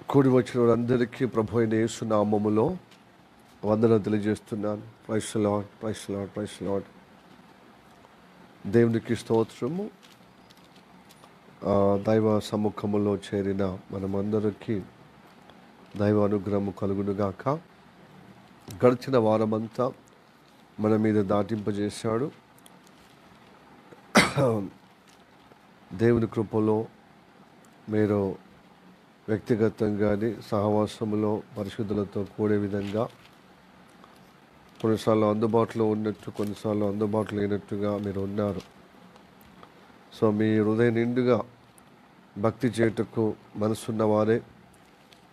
కూడి వచ్చిన వారందరికీ ప్రభు అయిన యేసు నామములో వందనం తెలియజేస్తున్నాను. Price lord, price lord, price lord. దేవునికి స్తోత్రము. దైవ సముఖములో చేరిన మనమందరికీ దైవ అనుగ్రహము కలుగునుగాక. గడిచిన వారమంతా మన మీద దాటింపజేశాడు. దేవుని కృపలో మీరు వ్యక్తిగతంగాని సహవాసములో పరిశుద్ధులతో కూడే విధంగా కొన్నిసార్లు అందుబాటులో ఉన్నట్టు, కొన్నిసార్లు అందుబాటులో లేనట్టుగా మీరు ఉన్నారు. సో మీ హృదయ నిండుగా భక్తి చేయుటకు మనసున్నవారే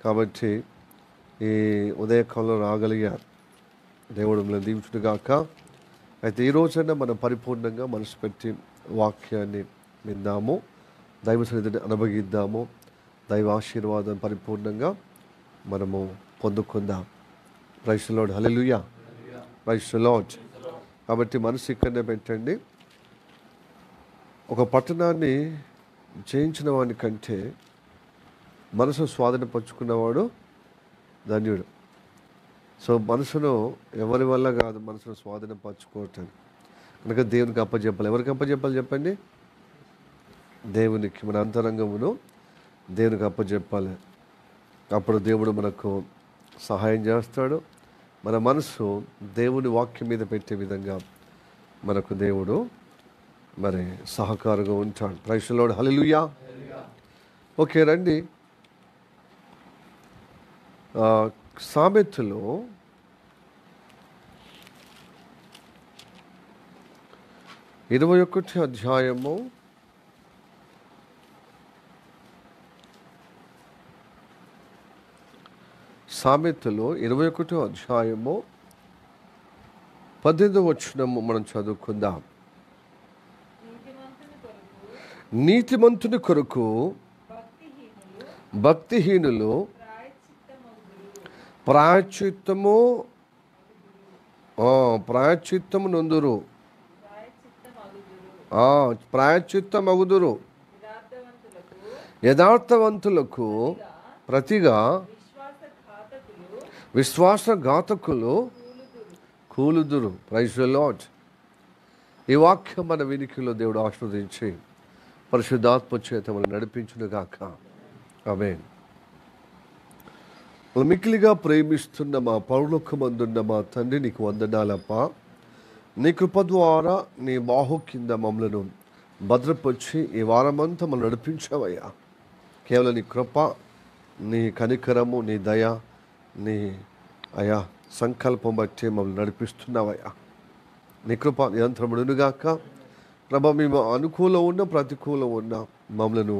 కాబట్టి ఈ ఉదయకాలంలో రాగలిగారు. దేవుడు మిమ్మల్ని దీవించుగాక. అయితే ఈ రోజైనా మనం పరిపూర్ణంగా మనసు పెట్టి వాక్యాన్ని విందాము, దైవ సన్నిధిని అనుభవిద్దాము, దైవ ఆశీర్వాదం పరిపూర్ణంగా మనము పొందుకుందాం. Praise the lord, hallelujah, praise the Lord. కాబట్టి మనసు ఇక్కడనే పెట్టండి. ఒక పట్టణాన్ని జయించిన వాడి కంటే మనసు స్వాధీనపరుచుకున్నవాడు ధన్యుడు. సో మనసును ఎవరి వల్ల కాదు, మనసును స్వాధీనపరచుకోవటం కనుక దేవునికి అప్పచెప్పాలి. ఎవరికి అప్పచెప్పాలి చెప్పండి? దేవునికి. మన అంతరంగమును దేవునికి అప్పచెప్పాలి. అప్పుడు దేవుడు మనకు సహాయం చేస్తాడు. మన మనసు దేవుని వాక్యం మీద పెట్టే విధంగా మనకు దేవుడు మరి సహకారంగా ఉంటాడు. Price the lord, hallelujah. Okay, రండి. సామెతలో 21వ అధ్యాయము 21వ అధ్యాయము 18వ వచనము మనం చదువుకుందాం. నీతిమంతుని కొరకు భక్తిహీనులు ప్రాయశ్చిత్తము నొందురు, ప్రాయశ్చిత్తమగుదురు. యథార్థవంతులకు ప్రతిగా విశ్వాసఘాతకులు కూలుదురు. Praise the Lord. ఈ వాక్యం మన వినికిలో దేవుడు ఆశీర్వదించి పరిశుద్ధాత్మ చేత మనం నడిపించునుగాక. ఆమేన్. మిక్కిలిగా ప్రేమిస్తున్న మా పరలోకమందున్న మా తండ్రి, నీకు వందనాలప్పా. నీ కృప ద్వారా నీ బాహు కింద మమ్మలను భద్రపరిచి ఈ వారమంతా మనం నడిపించావయ్యా. కేవలం నీ కృప, నీ కనికరము, నీ దయ, నీ అయా సంకల్పం బట్టి మమ్మల్ని నడిపిస్తున్నావయ్యా. నీ కృప నిరంతరం ఉండుగాక. ప్రభా, మేము అనుకూలం ఉన్నా ప్రతికూలం ఉన్నా మమ్మలను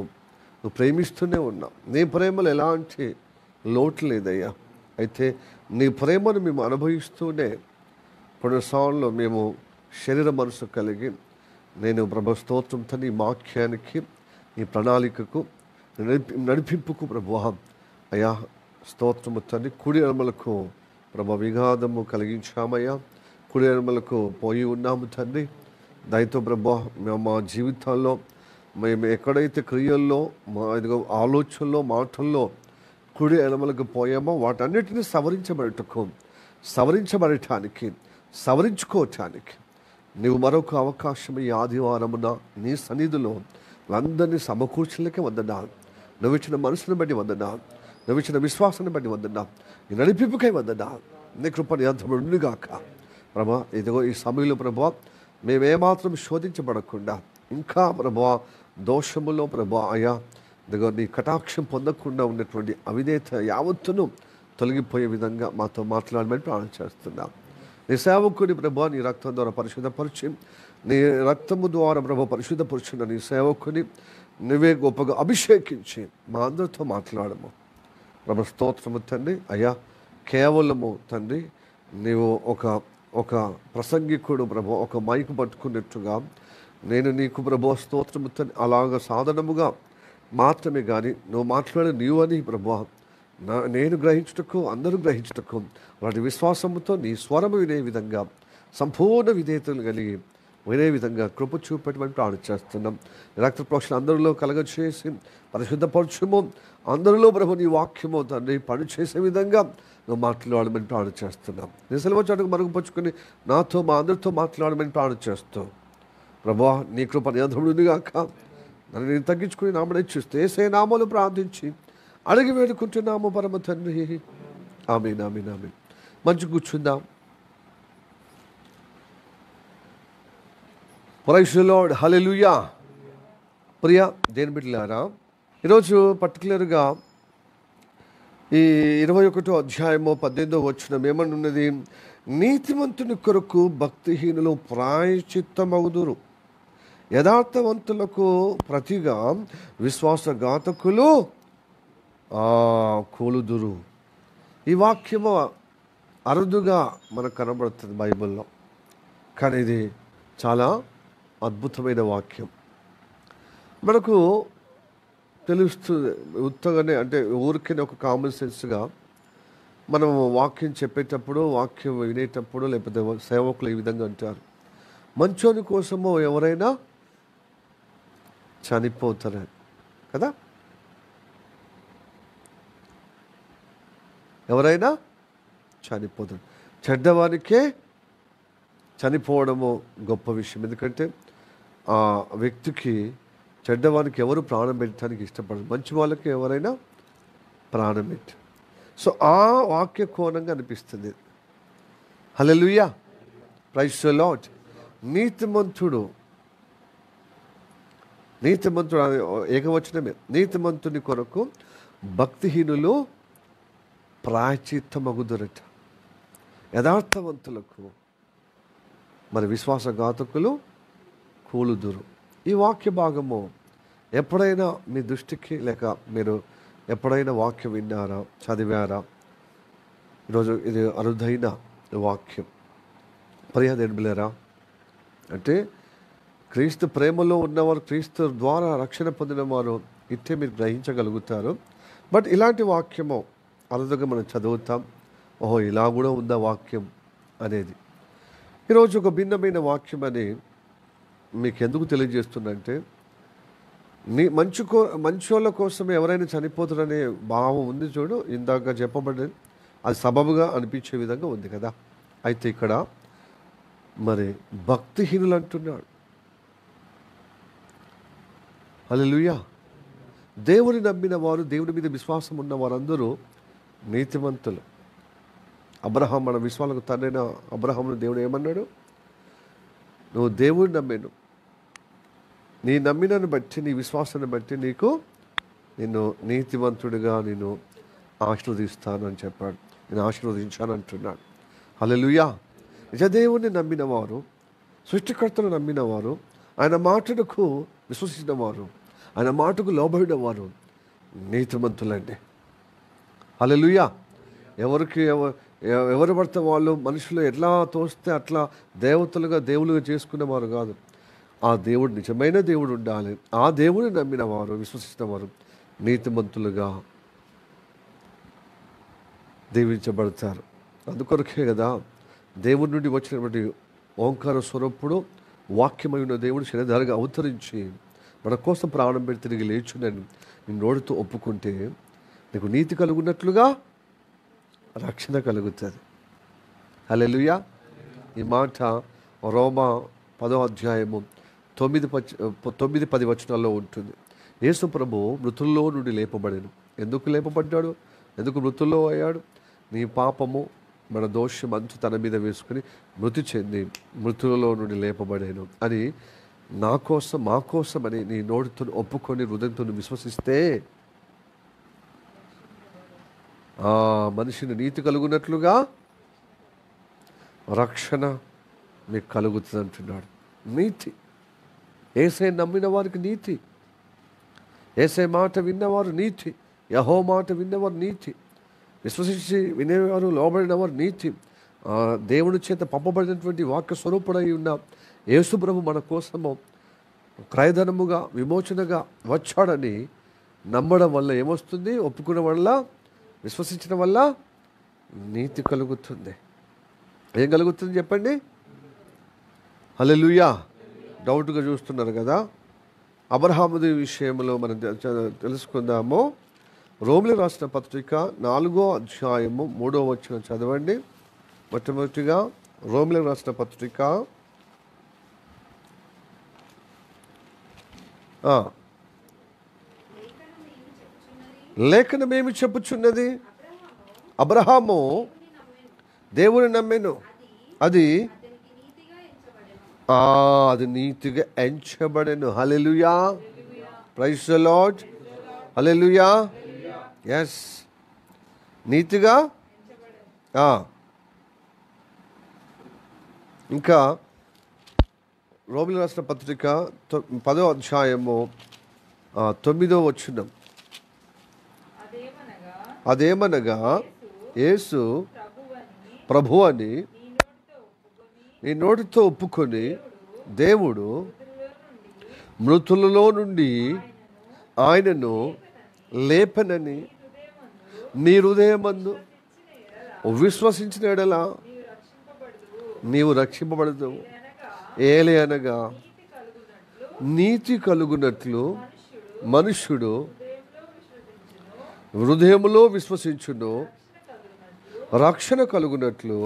నువ్వు ప్రేమిస్తూనే ఉన్నావు. నీ ప్రేమలో ఎలాంటి లోటు లేదయ్యా. అయితే నీ ప్రేమను మేము అనుభవిస్తూనే కొన్నిసార్లు మేము శరీర మనసు కలిగి నేను ప్రభు స్తోత్రంతో నీ వాక్యానికి, నీ ప్రణాళికకు, నడిపింపుకు ప్రభువా అయా స్తోత్రము తండ్రి. కుడి ఎడమలకు ప్రభు విఘాతము కలిగించామయ్యా. కుడి ఎడమలకు పోయి ఉన్నాము తండ్రి. దయతో ప్రభు మా జీవితాల్లో మేము ఎక్కడైతే క్రియల్లో, మా ఆలోచనలో, మాటల్లో కుడి ఎడమలకు పోయామో వాటన్నిటిని సవరించబడటానికి సవరించుకోవటానికి నువ్వు మరొక అవకాశం ఈ ఆదివారమున నీ సన్నిధిలో అందరినీ సమకూర్చలకే వందనాలు. నువ్వు ఇచ్చిన మనసును బట్టి వందనాలు, నువ్వు ఇచ్చిన విశ్వాసాన్ని బట్టి వందనాలు, నీ నడిపింపుకై వందనాలు. నీ కృప నిరంతరం ఉండుగాక ప్రభా. ఇదిగో ఈ సమయంలో ప్రభా మేమేమాత్రం శోధించబడకుండా ఇంకా ప్రభా దోషములో ప్రభా అయా ఇదిగో నీ కటాక్షం పొందకుండా ఉన్నటువంటి అవిధేయత యావత్తును తొలగిపోయే విధంగా మాతో మాట్లాడమని ప్రార్థన చేస్తున్నాం. నీ సేవకుని ప్రభా నీ రక్తం ద్వారా పరిశుద్ధపరిచి, నీ రక్తము ద్వారా ప్రభా పరిశుద్ధపరిచిన నీ సేవకుని నువ్వే గొప్పగా అభిషేకించి మా అందరితో మాట్లాడము ప్రభు. స్తోత్రము తండ్రి. అయ్యా కేవలము తండ్రి నీవు ఒక ప్రసంగికుడు ప్రభు ఒక మైకు పట్టుకున్నట్టుగా నేను నీకు ప్రభు స్తోత్రము తండ్రి అలాగ సాధనముగా మాత్రమే కానీ నువ్వు మాట్లాడే నీవు అని ప్రభు నేను గ్రహించుటకు, అందరూ గ్రహించుటకు వాటి విశ్వాసముతో నీ స్వరము వినే విధంగా సంపూర్ణ విధేయతలు కలిగి వినే విధంగా కృప చూపెట్టమని ప్రార్థన చేస్తున్నాం. రక్త ప్రోక్షణ అందరిలో కలగచేసి పరిశుద్ధపరచుము. అందరిలో ప్రభు నీ వాక్యము తండ్రి పని చేసే విధంగా నువ్వు మాట్లాడమని ప్రార్థన చేస్తున్నాం. నిజంగా చోటకు మరుగుపరుచుకొని నాతో మా అందరితో మాట్లాడమని ప్రార్థన చేస్తూ ప్రభువా నీ కృప నిరంతరముగాక. నన్ను నేను తగ్గించుకుని నామని చూస్తే ఏసే నామలు ప్రార్థించి అడిగి వేడుకుంటున్నాము పరమ తండ్రి. ఆమేన్ ఆమేన్ ఆమేన్. మంచి కూర్చుందాం. Praise the lord. హల్లెలూయా. ప్రియ దేని బిడ్డలారా, ఈరోజు పర్టికులర్గా ఈ 21వ అధ్యాయము 18వ వచనం ఏమనున్నది? నీతిమంతుని కొరకు భక్తిహీనులు ప్రాయశ్చిత్తమగుదురు, యథార్థవంతులకు ప్రతిగా విశ్వాసఘాతకులు కూలుదురు. ఈ వాక్యము అరుదుగా మనకు కనబడుతుంది బైబిల్లో, కానీ ఇది చాలా అద్భుతమైన వాక్యం. మనకు తెలుస్తుంది ఉత్తగానే, అంటే ఊరికనే ఒక కామన్ సెన్స్గా మనం వాక్యం చెప్పేటప్పుడు, వాక్యం వినేటప్పుడు, లేకపోతే సేవకులు ఈ విధంగా అంటారు, మంచోని కోసము ఎవరైనా చనిపోతారని కదా. ఎవరైనా చనిపోతారు. చెడ్డవానికే చనిపోవడము గొప్ప విషయం. ఎందుకంటే ఆ వ్యక్తికి, చెడ్డవానికి ఎవరు ప్రాణం పెట్టడానికి ఇష్టపడరు, మంచి వాళ్ళకి ఎవరైనా ప్రాణం పెట్టి. సో ఆ వాక్య కోణంగా అనిపిస్తుంది. హల్లెలూయా. Praise the Lord. నీతిమంతుడు ఏకవచనమే, నీతిమంతుని కొరకు భక్తిహీనులు ప్రాయశ్చిత్తమగుదురట, యథార్థవంతులకు మరి విశ్వాసఘాతకులు కూలుదురు. ఈ వాక్య భాగము ఎప్పుడైనా మీ దృష్టికి, లేక మీరు ఎప్పుడైనా వాక్యం విన్నారా, చదివారా? ఈరోజు ఇది అరుదైన వాక్యం. ప్రియదేవుని బిడ్డలారా, అంటే క్రీస్తు ప్రేమలో ఉన్నవారు, క్రీస్తు ద్వారా రక్షణ పొందిన వారు ఇట్టే మీరు గ్రహించగలుగుతారు. బట్ ఇలాంటి వాక్యము అరుదుగా మనం చదువుతాం, ఓహో ఇలా కూడా ఉందా వాక్యం అనేది. ఈరోజు ఒక భిన్నమైన వాక్యం అని మీకు ఎందుకు తెలియజేస్తుందంటే, మంచోళ్ళ కోసం ఎవరైనా చనిపోతారనే భావం ఉంది చూడు, ఇందాక చెప్పబడ్డది, అది సబబుగా అనిపించే విధంగా ఉంది కదా. అయితే ఇక్కడ మరి భక్తిహీనులు అంటున్నాడు. హల్లెలూయా. దేవుని నమ్మిన వారు, దేవుని మీద విశ్వాసం ఉన్న వారందరూ నీతిమంతులు. అబ్రహాం, మన విశ్వాలకు తండ్రైన అబ్రహాంను దేవుడు ఏమన్నాడు? నువ్వు దేవుడిని నమ్మాను, నీ నమ్మినను బట్టి, నీ విశ్వాసాన్ని బట్టి నిన్ను నీతివంతుడిగా నేను ఆశీర్వదిస్తాను అని చెప్పాడు. నేను ఆశీర్వదించాను అంటున్నాడు. హల్లెలూయా. నిజదేవుని నమ్మిన వారు, సృష్టికర్తను నమ్మిన వారు, ఆయన మాటకు విశ్వసించిన వారు, ఆయన మాటకు లోబడిన వారు నీతిమంతులండి. హల్లెలూయా. ఎవరు పడితే వాళ్ళు మనుషులు ఎట్లా తోస్తే అట్లా దేవులుగా చేసుకునేవారు కాదు. ఆ దేవుడు నిజమైన దేవుడు ఉండాలి. ఆ దేవుడిని నమ్మిన వారు, విశ్వసించిన వారు నీతిమంతులుగా దీవించబడతారు. అందుకొరకే కదా దేవుడి నుండి వచ్చినటువంటి ఓంకార స్వరూపుడు, వాక్యమైన దేవుడు శరీరధారిగా అవతరించి మన కోసం ప్రాణం పెట్టి తిరిగి లేచునని నీ నోటితో ఒప్పుకుంటే నీకు నీతి కలుగున్నట్లుగా రక్షణ కలుగుతుంది. హల్లెలూయా. ఈ మాట రోమా 10వ అధ్యాయము 9-10 వచనాల్లో ఉంటుంది. యేసు ప్రభు మృతుల్లో నుండి లేపబడాను. ఎందుకు లేపబడ్డాడు? ఎందుకు మృతుల్లో అయ్యాడు? నీ పాపము, మన దోషం అంతా తన మీద వేసుకుని మృతి చెంది మృతులలో నుండి లేపబడాను అని నా కోసం, మా కోసం అని నీ నోటితో ఒప్పుకొని హృదయంతో విశ్వసిస్తే ఆ మనిషిని నీతి కలుగునట్లుగా రక్షణ మీకు కలుగుతుంది అంటున్నాడు. నీతి, యేసే నమ్మిన వారికి నీతి, యేసే మాట విన్నవారు నీతి, యెహోవా మాట విన్నవారు నీతి, విశ్వసించి వినేవారు, లోబడిన వారు నీతి. దేవుని చేత పంపబడినటువంటి వాక్య స్వరూపుడై ఉన్న యేసు ప్రభు మన కోసము క్రయధనముగా, విమోచనగా వచ్చాడని నమ్మడం వల్ల ఏమొస్తుంది? ఒప్పుకున్న వల్ల, విశ్వసించడం వల్ల నీతి కలుగుతుంది. ఏం కలుగుతుంది చెప్పండి? హల్లెలూయా. డౌట్గా చూస్తున్నారు కదా. అబ్రహాముది విషయంలో మనం తెలుసుకుందాము. రోమిలకు రాసిన పత్రిక 4వ అధ్యాయము 3వ వచనం చదవండి. మొట్టమొదటిగా రోమిలకు రాసిన పత్రిక లేఖనమేమి చెప్పుచున్నది? అబ్రహాము దేవుని నమ్మెను, అది నీతిగా ఎంచబడెను. Hallelujah, praise the lord, hallelujah. Yes, నీతిగా. ఇంకా రోమిలకు రాసిన పత్రిక 10వ అధ్యాయము 9వ వచనం. అదేమనగా యేసు ప్రభువని నీ నోటితో ఒప్పుకొని దేవుడు మృతులలో నుండి ఆయనను లేపనని నీ హృదయమందు విశ్వసించిన ఎడల నీవు రక్షింపబడదు. ఏలే అనగా నీతి కలుగునట్లు మనుష్యుడు హృదయములో విశ్వసించును, రక్షణ కలుగునట్లు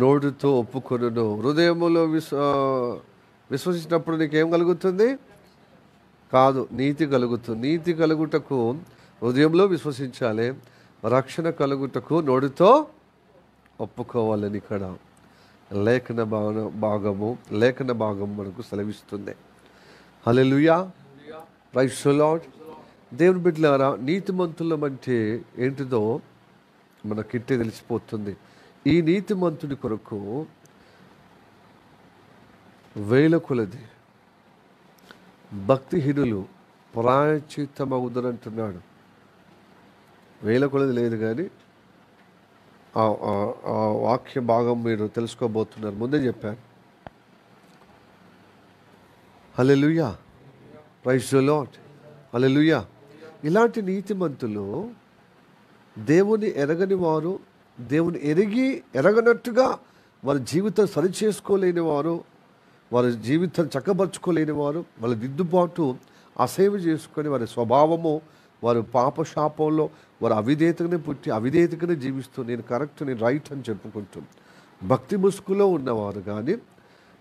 నోటితో ఒప్పుకొనును. హృదయములో విశ్వసించినప్పుడు నీకేం కలుగుతుంది? కాదు, నీతి కలుగుతుంది. నీతి కలుగుటకు హృదయంలో విశ్వసించాలి, రక్షణ కలుగుటకు నోటితో ఒప్పుకోవాలని ఇక్కడ లేఖన భాగము మనకు సెలవిస్తుంది. హల్లెలూయా, ప్రైజ్ ది లార్డ్. దేవుని బిడ్డలారా, నీతిమంతులం అంటే ఏంటిదో మనకిట్టే తెలిసిపోతుంది. ఈ నీతిమంతుడి కొరకు వేల కొలది భక్తిహీనులు ప్రాయశ్చిత్తమవుదనంటున్నాడు. వేల కొలది లేదు కానీ ఆ వాక్య భాగం మీరు తెలుసుకోబోతున్నారు, ముందే చెప్పాను. హల్లెలూయా, ప్రైజ్ ది లార్డ్, హల్లెలూయా. ఇలాంటి నీతిమంతులు దేవుని ఎరగని వారు, దేవుని ఎరగనట్టుగా వారి జీవితం సరిచేసుకోలేని వారు, వారి జీవితం చక్కబరుచుకోలేని వారు, వాళ్ళ దిద్దుబాటు అసేవ చేసుకొని వారి స్వభావము, వారు పాపశాపంలో వారు అవిధేయతగానే పుట్టి అవిధేయతగానే జీవిస్తూ నేను కరెక్ట్, నేను రైట్ అని చెప్పుకుంటూ భక్తి ముసుగులో ఉన్నవారు కానీ,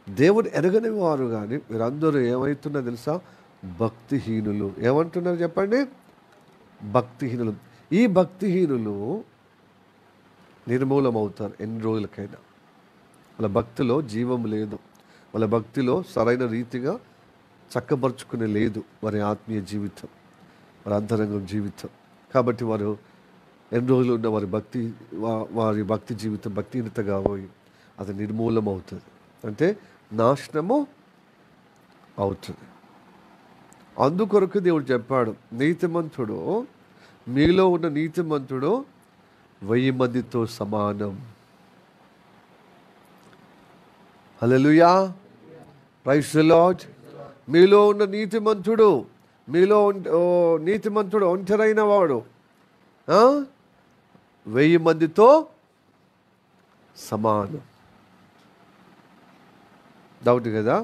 దేవుని ఎరగని వారు కానీ వీరందరూ ఏమవుతున్నా తెలుసా? భక్తిహీనులు. ఏమంటున్నారు చెప్పండి? భక్తిహీనులు. ఈ భక్తిహీనులు నిర్మూలమవుతారు ఎన్ని రోజులకైనా. వాళ్ళ భక్తిలో జీవం లేదు, వాళ్ళ భక్తిలో సరైన రీతిగా చక్కబరుచుకునే లేదు వారి ఆత్మీయ జీవితం, వారి అంతరంగం జీవితం. కాబట్టి వారు ఎన్ని రోజులు ఉన్న వారి భక్తి జీవితం భక్తిహీనతగా పోయి అది నిర్మూలం అవుతుంది, అంటే నాశనము అవుతుంది. అందుకొరకు దేవుడు చెప్పాడు, నీతిమంతుడు, మీలో ఉన్న నీతిమంతుడు 1000 మందితో సమానం. హల్లెలూయా, ప్రైజ్ ది లార్డ్. మీలో ఉన్న నీతిమంతుడు, నీతిమంతుడు ఒంటరైన వాడు 1000 మందితో సమానం. డౌట్ కదా?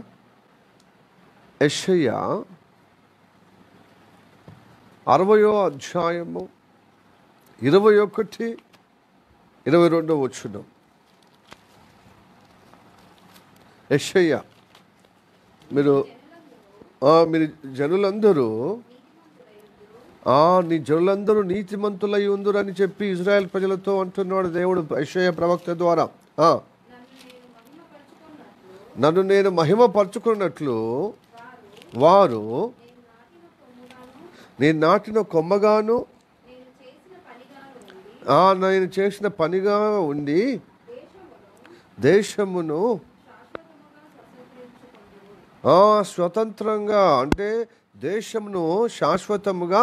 యెషయా 60వ అధ్యాయము 21, 22 వచనం. యెషయా, మీరు జనులందరూ నీ జనులందరూ నీతిమంతులై ఉందురు అని చెప్పి ఇజ్రాయెల్ ప్రజలతో అంటున్నాడు దేవుడు యెషయా ప్రవక్త ద్వారా. నన్ను నేను మహిమపరచుకున్నట్లు వారు నేను నాటిన కొమ్మగాను నేను చేసిన పనిగా ఉండి దేశమును స్వతంత్రంగా, అంటే దేశమును శాశ్వతముగా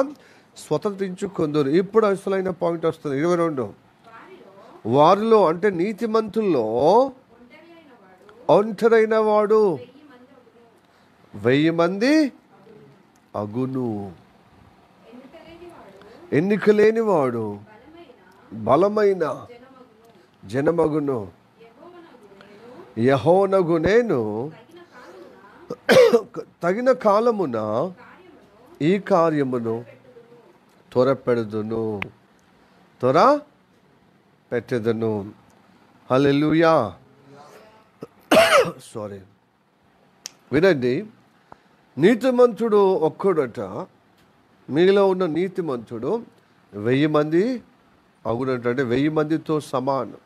స్వతంత్రించుకుందరు. ఇప్పుడు అసలైన పాయింట్ వస్తుంది 22. వారిలో అంటే నీతిమంతుల్లో ఒంటరైన వాడు 1000 మంది అగును. ఎన్నిక లేనివాడు బలమైన జనమగును. యెహోవానగు నేను తగిన కాలమున ఈ కార్యమును త్వరపెడుదును, త్వర పెట్టెదను. హల్లెలూయా. సారీ, వినండి. నీతిమంతుడు ఒక్కడట, మీలో ఉన్న నీతిమంతుడు 1000 మంది అవునంట. అంటే 1000 మందితో సమానం.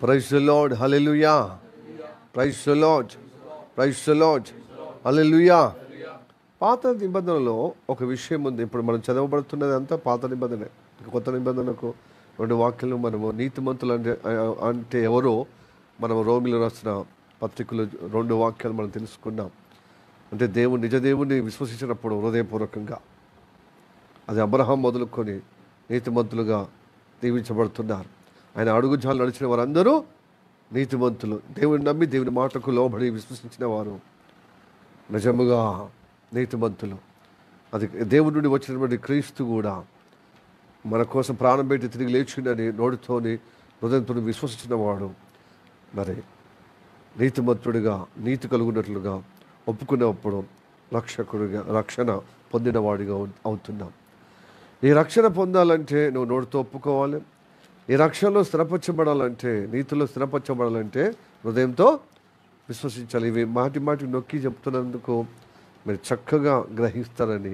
Praise the lord. Hallelujah. Praise the Lord. Praise the lord. Hallelujah. పాత నిబంధనలో ఒక విషయం ఉంది. ఇప్పుడు మనం చదవబడుతున్నది అంతా పాత నిబంధనే. కొత్త నిబంధనకు 2 వాక్యాలు మనము నీతిమంతులు అంటే ఎవరో మనం రోమిలో రాసిన పత్రికలు 2 వాక్యాలు మనం తెలుసుకున్నాం. అంటే నిజ దేవుణ్ణి విశ్వసించినప్పుడు హృదయపూర్వకంగా, అది అబ్రహాం మొదలుకొని నీతిమంతులుగా దీవించబడుతున్నారు. ఆయన అడుగుజాలు నడిచిన వారందరూ నీతిమంతులు. దేవుని నమ్మి దేవుని మాటకు లోబడి విశ్వసించిన వారు నిజముగా నీతిమంతులు. అది దేవుడి నుండి వచ్చినటువంటి క్రీస్తు కూడా మన కోసం ప్రాణం పెట్టి తిరిగి లేచిండని నోటితోని హృదయంతో విశ్వసించిన వాడు మరి నీతిమంతుడిగా, నీతి కలుగునట్లుగా ఒప్పుకున్నప్పుడు రక్షణ పొందినవాడిగా అవుతున్నాం. ఈ రక్షణ పొందాలంటే నువ్వు నోటితో ఒప్పుకోవాలి. ఈ రక్షణలో స్థిరపరచబడాలంటే, నీతిలో స్థిరపరచబడాలంటే హృదయంతో విశ్వసించాలి. ఇవి మాటి మాటికి నొక్కి చెప్తున్నందుకు మీరు చక్కగా గ్రహిస్తారని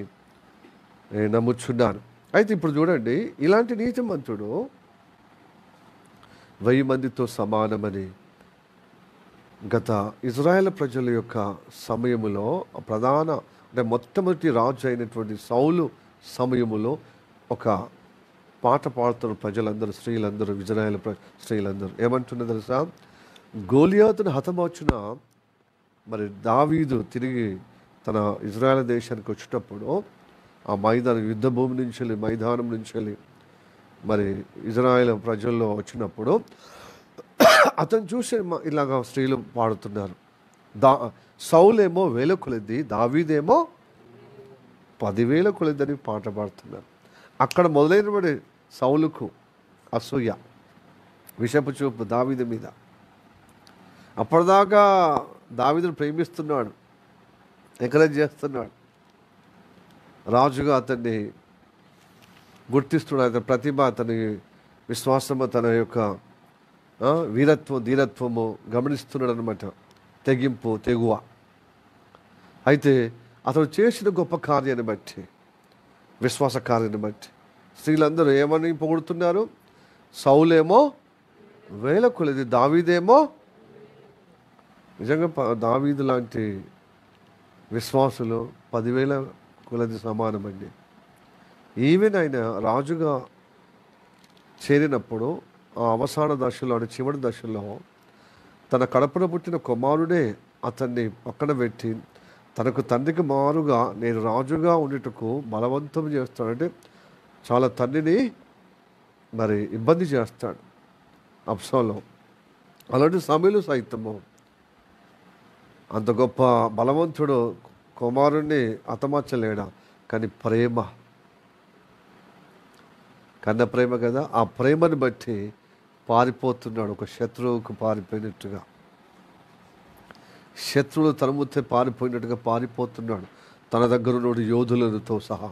నేను నమ్ముచున్నాను. అయితే ఇప్పుడు చూడండి, ఇలాంటి నీతిమంతుడు 1000 మందితో సమానమని గత ఇజ్రాయెల్ ప్రజల యొక్క సమయములో అంటే మొట్టమొదటి రాజు అయినటువంటి సౌలు సమయములో ఒక పాట పాడుతున్న ప్రజలందరూ, స్త్రీలందరూ, ఇజ్రాయెల్ స్త్రీలందరూ ఏమంటున్నా తెలుసా? గోలియాతును హతమార్చిన మరి దావీదు తిరిగి తన ఇజ్రాయెల్ దేశానికి వచ్చేటప్పుడు ఆ యుద్ధ భూమి నుంచి మైదానం నుంచి మరి ఇజ్రాయెల్ ప్రజల్లో వచ్చినప్పుడు అతను చూసి ఇలాగా స్త్రీలు పాడుతున్నారు. సౌలేమో 1000 కొలది, దావీదేమో 10,000 కొలదని పాట పాడుతున్నారు. అక్కడ మొదలైనబడి సౌలుకు అసూయ, విషపు చూపు దావీదు మీద. అప్పటిదాకా దావీదును ప్రేమిస్తున్నాడు, ఎంకరేజ్ చేస్తున్నాడు, రాజుగా అతన్ని గుర్తిస్తున్నాడు. అతని ప్రతిభ, అతని విశ్వాసము, తన యొక్క వీరత్వం, ధీరత్వము గమనిస్తున్నాడు అనమాట. తెగువ. అయితే అతను చేసిన గొప్ప కార్యాన్ని బట్టి, విశ్వాస కార్యాన్ని బట్టి స్త్రీలందరూ ఏమని పొగుడుతున్నారు? సౌలేమో 1000 కొలది, దావీదేమో. నిజంగా దావీదు లాంటి విశ్వాసులు 10,000 కొలది సమానమండి. ఈవెన్ ఆయన రాజుగా చేరినప్పుడు ఆ అవసాన దశలో, అంటే చివరి దశలో తన కడపన పుట్టిన కుమారుడే అతన్ని పక్కన పెట్టి తనకు తండ్రికి మారుగా నేను రాజుగా ఉండేటకు బలవంతం చేస్తాడంటే చాలా తండ్రిని మరి ఇబ్బంది చేస్తాడు అబ్షాలోం. అలాంటి సమయంలో సైతము అంత గొప్ప బలవంతుడు కుమారుణ్ణి హతమార్చలేడా? కానీ కన్న ప్రేమ కదా, ఆ ప్రేమను బట్టి పారిపోతున్నాడు. ఒక శత్రువుకు పారిపోయినట్టుగా, శత్రువులు తరుముతే పారిపోయినట్టుగా పారిపోతున్నాడు, తన దగ్గర ఉన్న యోధులతో సహా.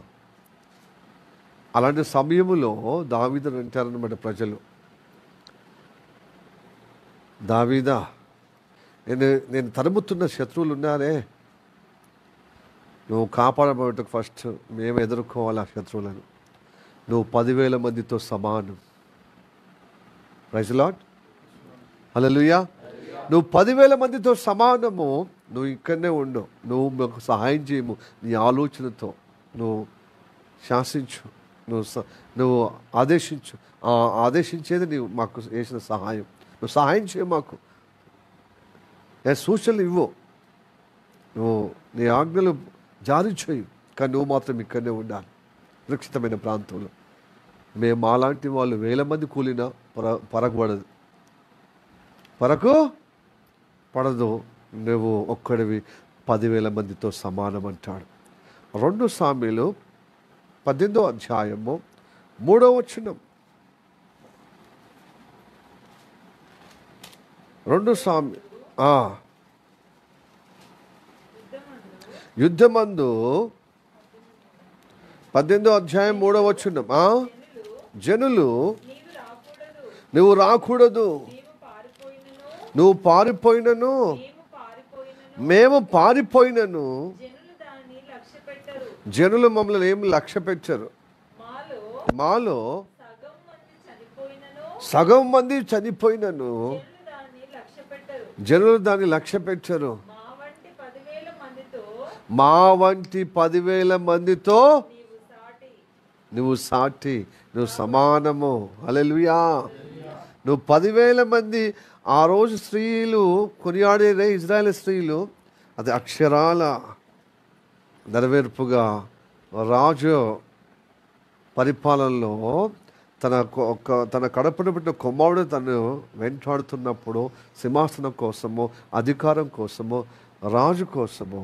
అలాంటి సమయంలో దావీదుని అంటారన్నమాట ప్రజలు, దావీదా, నేను తరుముతున్న శత్రువులు ఉన్నారే, నువ్వు కాపాడబోటకు ఫస్ట్ మేము ఎదుర్కోవాలి ఆ శత్రువులను. నువ్వు 10,000 మందితో సమానం. Praise Lord. హల్లెలూయా. నువ్వు 10,000 మందితో సమానము. నువ్వు ఇక్కడనే ఉండు, నువ్వు మాకు సహాయం చేయము, నీ ఆలోచనతో నువ్వు శాసించు, నువ్వు ఆదేశించు. ఆదేశించేది నీవు మాకు చేసిన సహాయం. నువ్వు సహాయం చేయ, మాకు సూచనలు ఇవ్వు, నువ్వు నీ ఆజ్ఞలు జారీ చేయు, కానీ నువ్వు మాత్రం ఇక్కడనే ఉండాలి సురక్షితమైన ప్రాంతంలో. మేము మాలాంటి వాళ్ళు 1000 మంది కూలినా పరకు పడదు, నువ్వు ఒక్కడివి 10,000 మందితో సమానం అంటాడు. 2 సామెలు 18వ అధ్యాయము 3వ వచనం. 2 సామె యుద్ధమందు 18వ అధ్యాయం 3వ వచనం. జనులు నువ్వు రాకూడదు, నువ్వు పారిపోయినను, మేము పారిపోయినను. జనులు మమ్మల్ని ఏం లక్ష్య పెట్టారు. మాలో సగం మంది చనిపోయినను జనులు దాన్ని లక్ష్య పెట్టారు. మా వంటి 10,000 మందితో నువ్వు సాటి, నువ్వు సమానము. హల్లెలూయా. నువ్వు 10,000 మంది. ఆ రోజు స్త్రీలు కొనియాడే ఇజ్రాయేల్ స్త్రీలు, అది అక్షరాల నెరవేర్పుగా రాజు పరిపాలనలో తన కడపన పెట్టిన కుమారుడు తను వెంటాడుతున్నప్పుడు సింహాసనం కోసము, అధికారం కోసము, రాజు కోసము.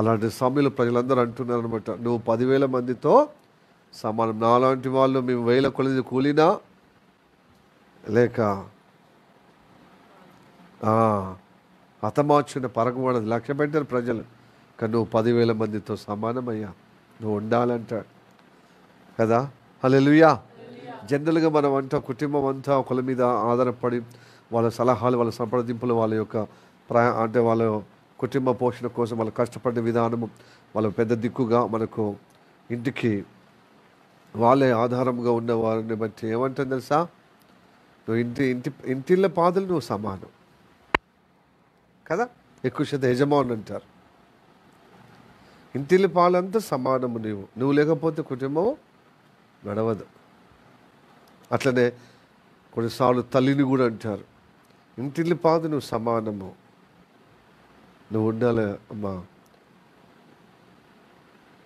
అలాంటి సమయంలో ప్రజలందరూ అంటున్నారు అనమాట, నువ్వు 10,000 మందితో సమానం. నాలాంటి వాళ్ళు మేము 1,000 కొలది కూలినా లేక హతమార్చిన పరగబడదు లక్ష్య పెట్టారు ప్రజలు. కానీ నువ్వు 10,000 మందితో సమానమయ్యా, నువ్వు ఉండాలంటాడు కదా. హల్లెలూయా. జనరల్గా మనం అంతా కుటుంబం అంతా ఒకరి మీద ఆధారపడి వాళ్ళ సలహాలు, వాళ్ళ సంప్రదింపులు, వాళ్ళ యొక్క అంటే వాళ్ళ కుటుంబ పోషణ కోసం వాళ్ళు కష్టపడే విధానము, వాళ్ళ పెద్ద దిక్కుగా మనకు ఇంటికి వాళ్ళే ఆధారంగా ఉన్న వారిని బట్టి ఏమంటుంది తెలుసా, నువ్వు ఇంటిళ్ళ పాదులు నువ్వు సమానం కదా. ఎక్కువ శాత యజమాని అంటారు. ఇంటిళ్ళ పాలంతా సమానము. నువ్వు లేకపోతే కుటుంబం నడవదు. అట్లనే కొన్నిసార్లు తల్లిని కూడా అంటారు, ఇంటిళ్ళ పాదు నువ్వు సమానము, నువ్వు ఉండాలి అమ్మా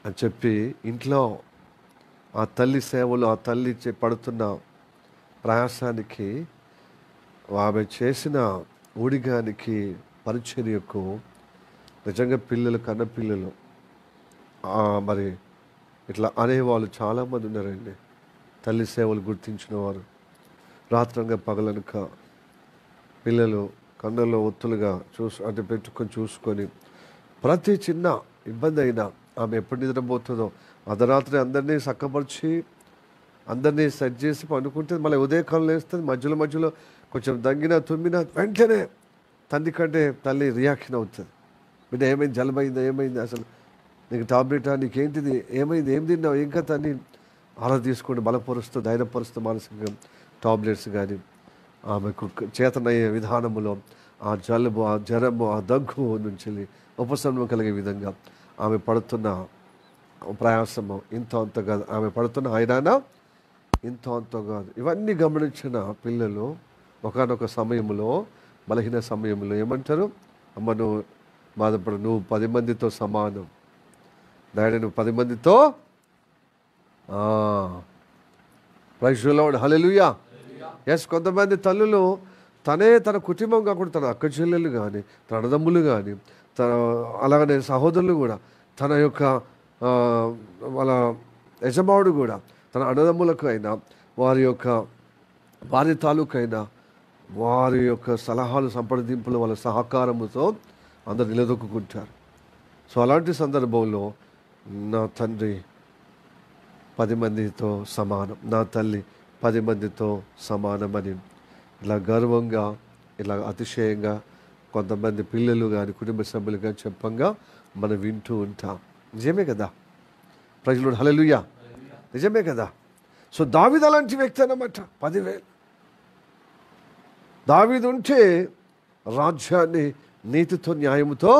అని చెప్పి ఇంట్లో ఆ తల్లి సేవలు, ఆ తల్లి పడుతున్న ప్రయాసానికి, ఆమె చేసిన ఊడిగానికి, పరిచర్యకు నిజంగా పిల్లలు, కన్న పిల్లలు మరి ఇట్లా అనేవాళ్ళు చాలామంది ఉన్నారండి. తల్లి సేవలు గుర్తించిన వారు రాత్రంగా పగలనక పిల్లలు కన్నుల్లో ఒత్తులుగా అంటే పెట్టుకొని చూసుకొని ప్రతి చిన్న ఇబ్బంది అయినా ఆమె ఎప్పుడు నిద్రపోతుందో అర్ధరాత్రి అందరినీ చక్కపరిచి అందరినీ సెట్ చేసి పండుకుంటే మళ్ళీ ఉదయకాలం లేస్తుంది. మధ్యలో కొంచెం దంగినా తుమ్మినా వెంటనే తండ్రి కంటే తల్లి రియాక్షన్ అవుతుంది. బిడ్డ ఏమైంది, జలుబైందా, ఏమైంది, అసలు నీకు టాబ్లెటా, నీకేంటిది, ఏమైంది, ఏం తిన్నావు, ఏం కథ అని ఆరా తీసుకొని బలపరుస్తూ, ధైర్యపరుస్తూ మానసికంగా టాబ్లెట్స్ కానీ ఆమెకు చేతనయ్యే విధానములో ఆ జలుబు, ఆ జ్వరము, ఆ దగ్గు నుంచి ఉపశమనం కలిగే విధంగా ఆమె పడుతున్న ప్రయాసము ఇంత అంత కాదు, ఆమె పడుతున్న హైరానా ఇంత అంత కాదు. ఇవన్నీ గమనించిన పిల్లలు ఒకనొక సమయంలో, బలహీన సమయంలో ఏమంటారు, అమ్మ నువ్వు బాధపడు, నువ్వు 10 మందితో సమానం డాడీ, నువ్వు 10 మందితో. Praise the lord. Hallelujah. Yes, కొంతమంది తల్లులు తన కుటుంబం కాకుండా తన అక్క చెల్లెలు కానీ, తన అన్నదమ్ములు కానీ, అలాగనే సహోదరులు కూడా, తన యొక్క వాళ్ళ యజమానుడు కూడా తన అన్నదమ్ములకు అయినా, వారి యొక్క భార్య తాలూకైనా, వారి యొక్క సలహాలు, సంప్రదింపులు, వాళ్ళ సహకారముతో అందరు నిలదొక్కుంటారు. సో అలాంటి సందర్భంలో నా తండ్రి 10 మందితో సమానం, నా తల్లి 10 మందితో సమానమని ఇలా గర్వంగా, ఇలా అతిశయంగా కొంతమంది పిల్లలు కానీ, కుటుంబ సభ్యులు కానీ చెప్పంగా మనం వింటూ ఉంటాం. నిజమే కదా ప్రజలు. హల్లెలూయా. నిజమే కదా. సో దావీదు అలాంటి వ్యక్తి అన్నమాట. 10,000 దావీదు ఉంటే రాజ్యాన్ని నీతితో, న్యాయముతో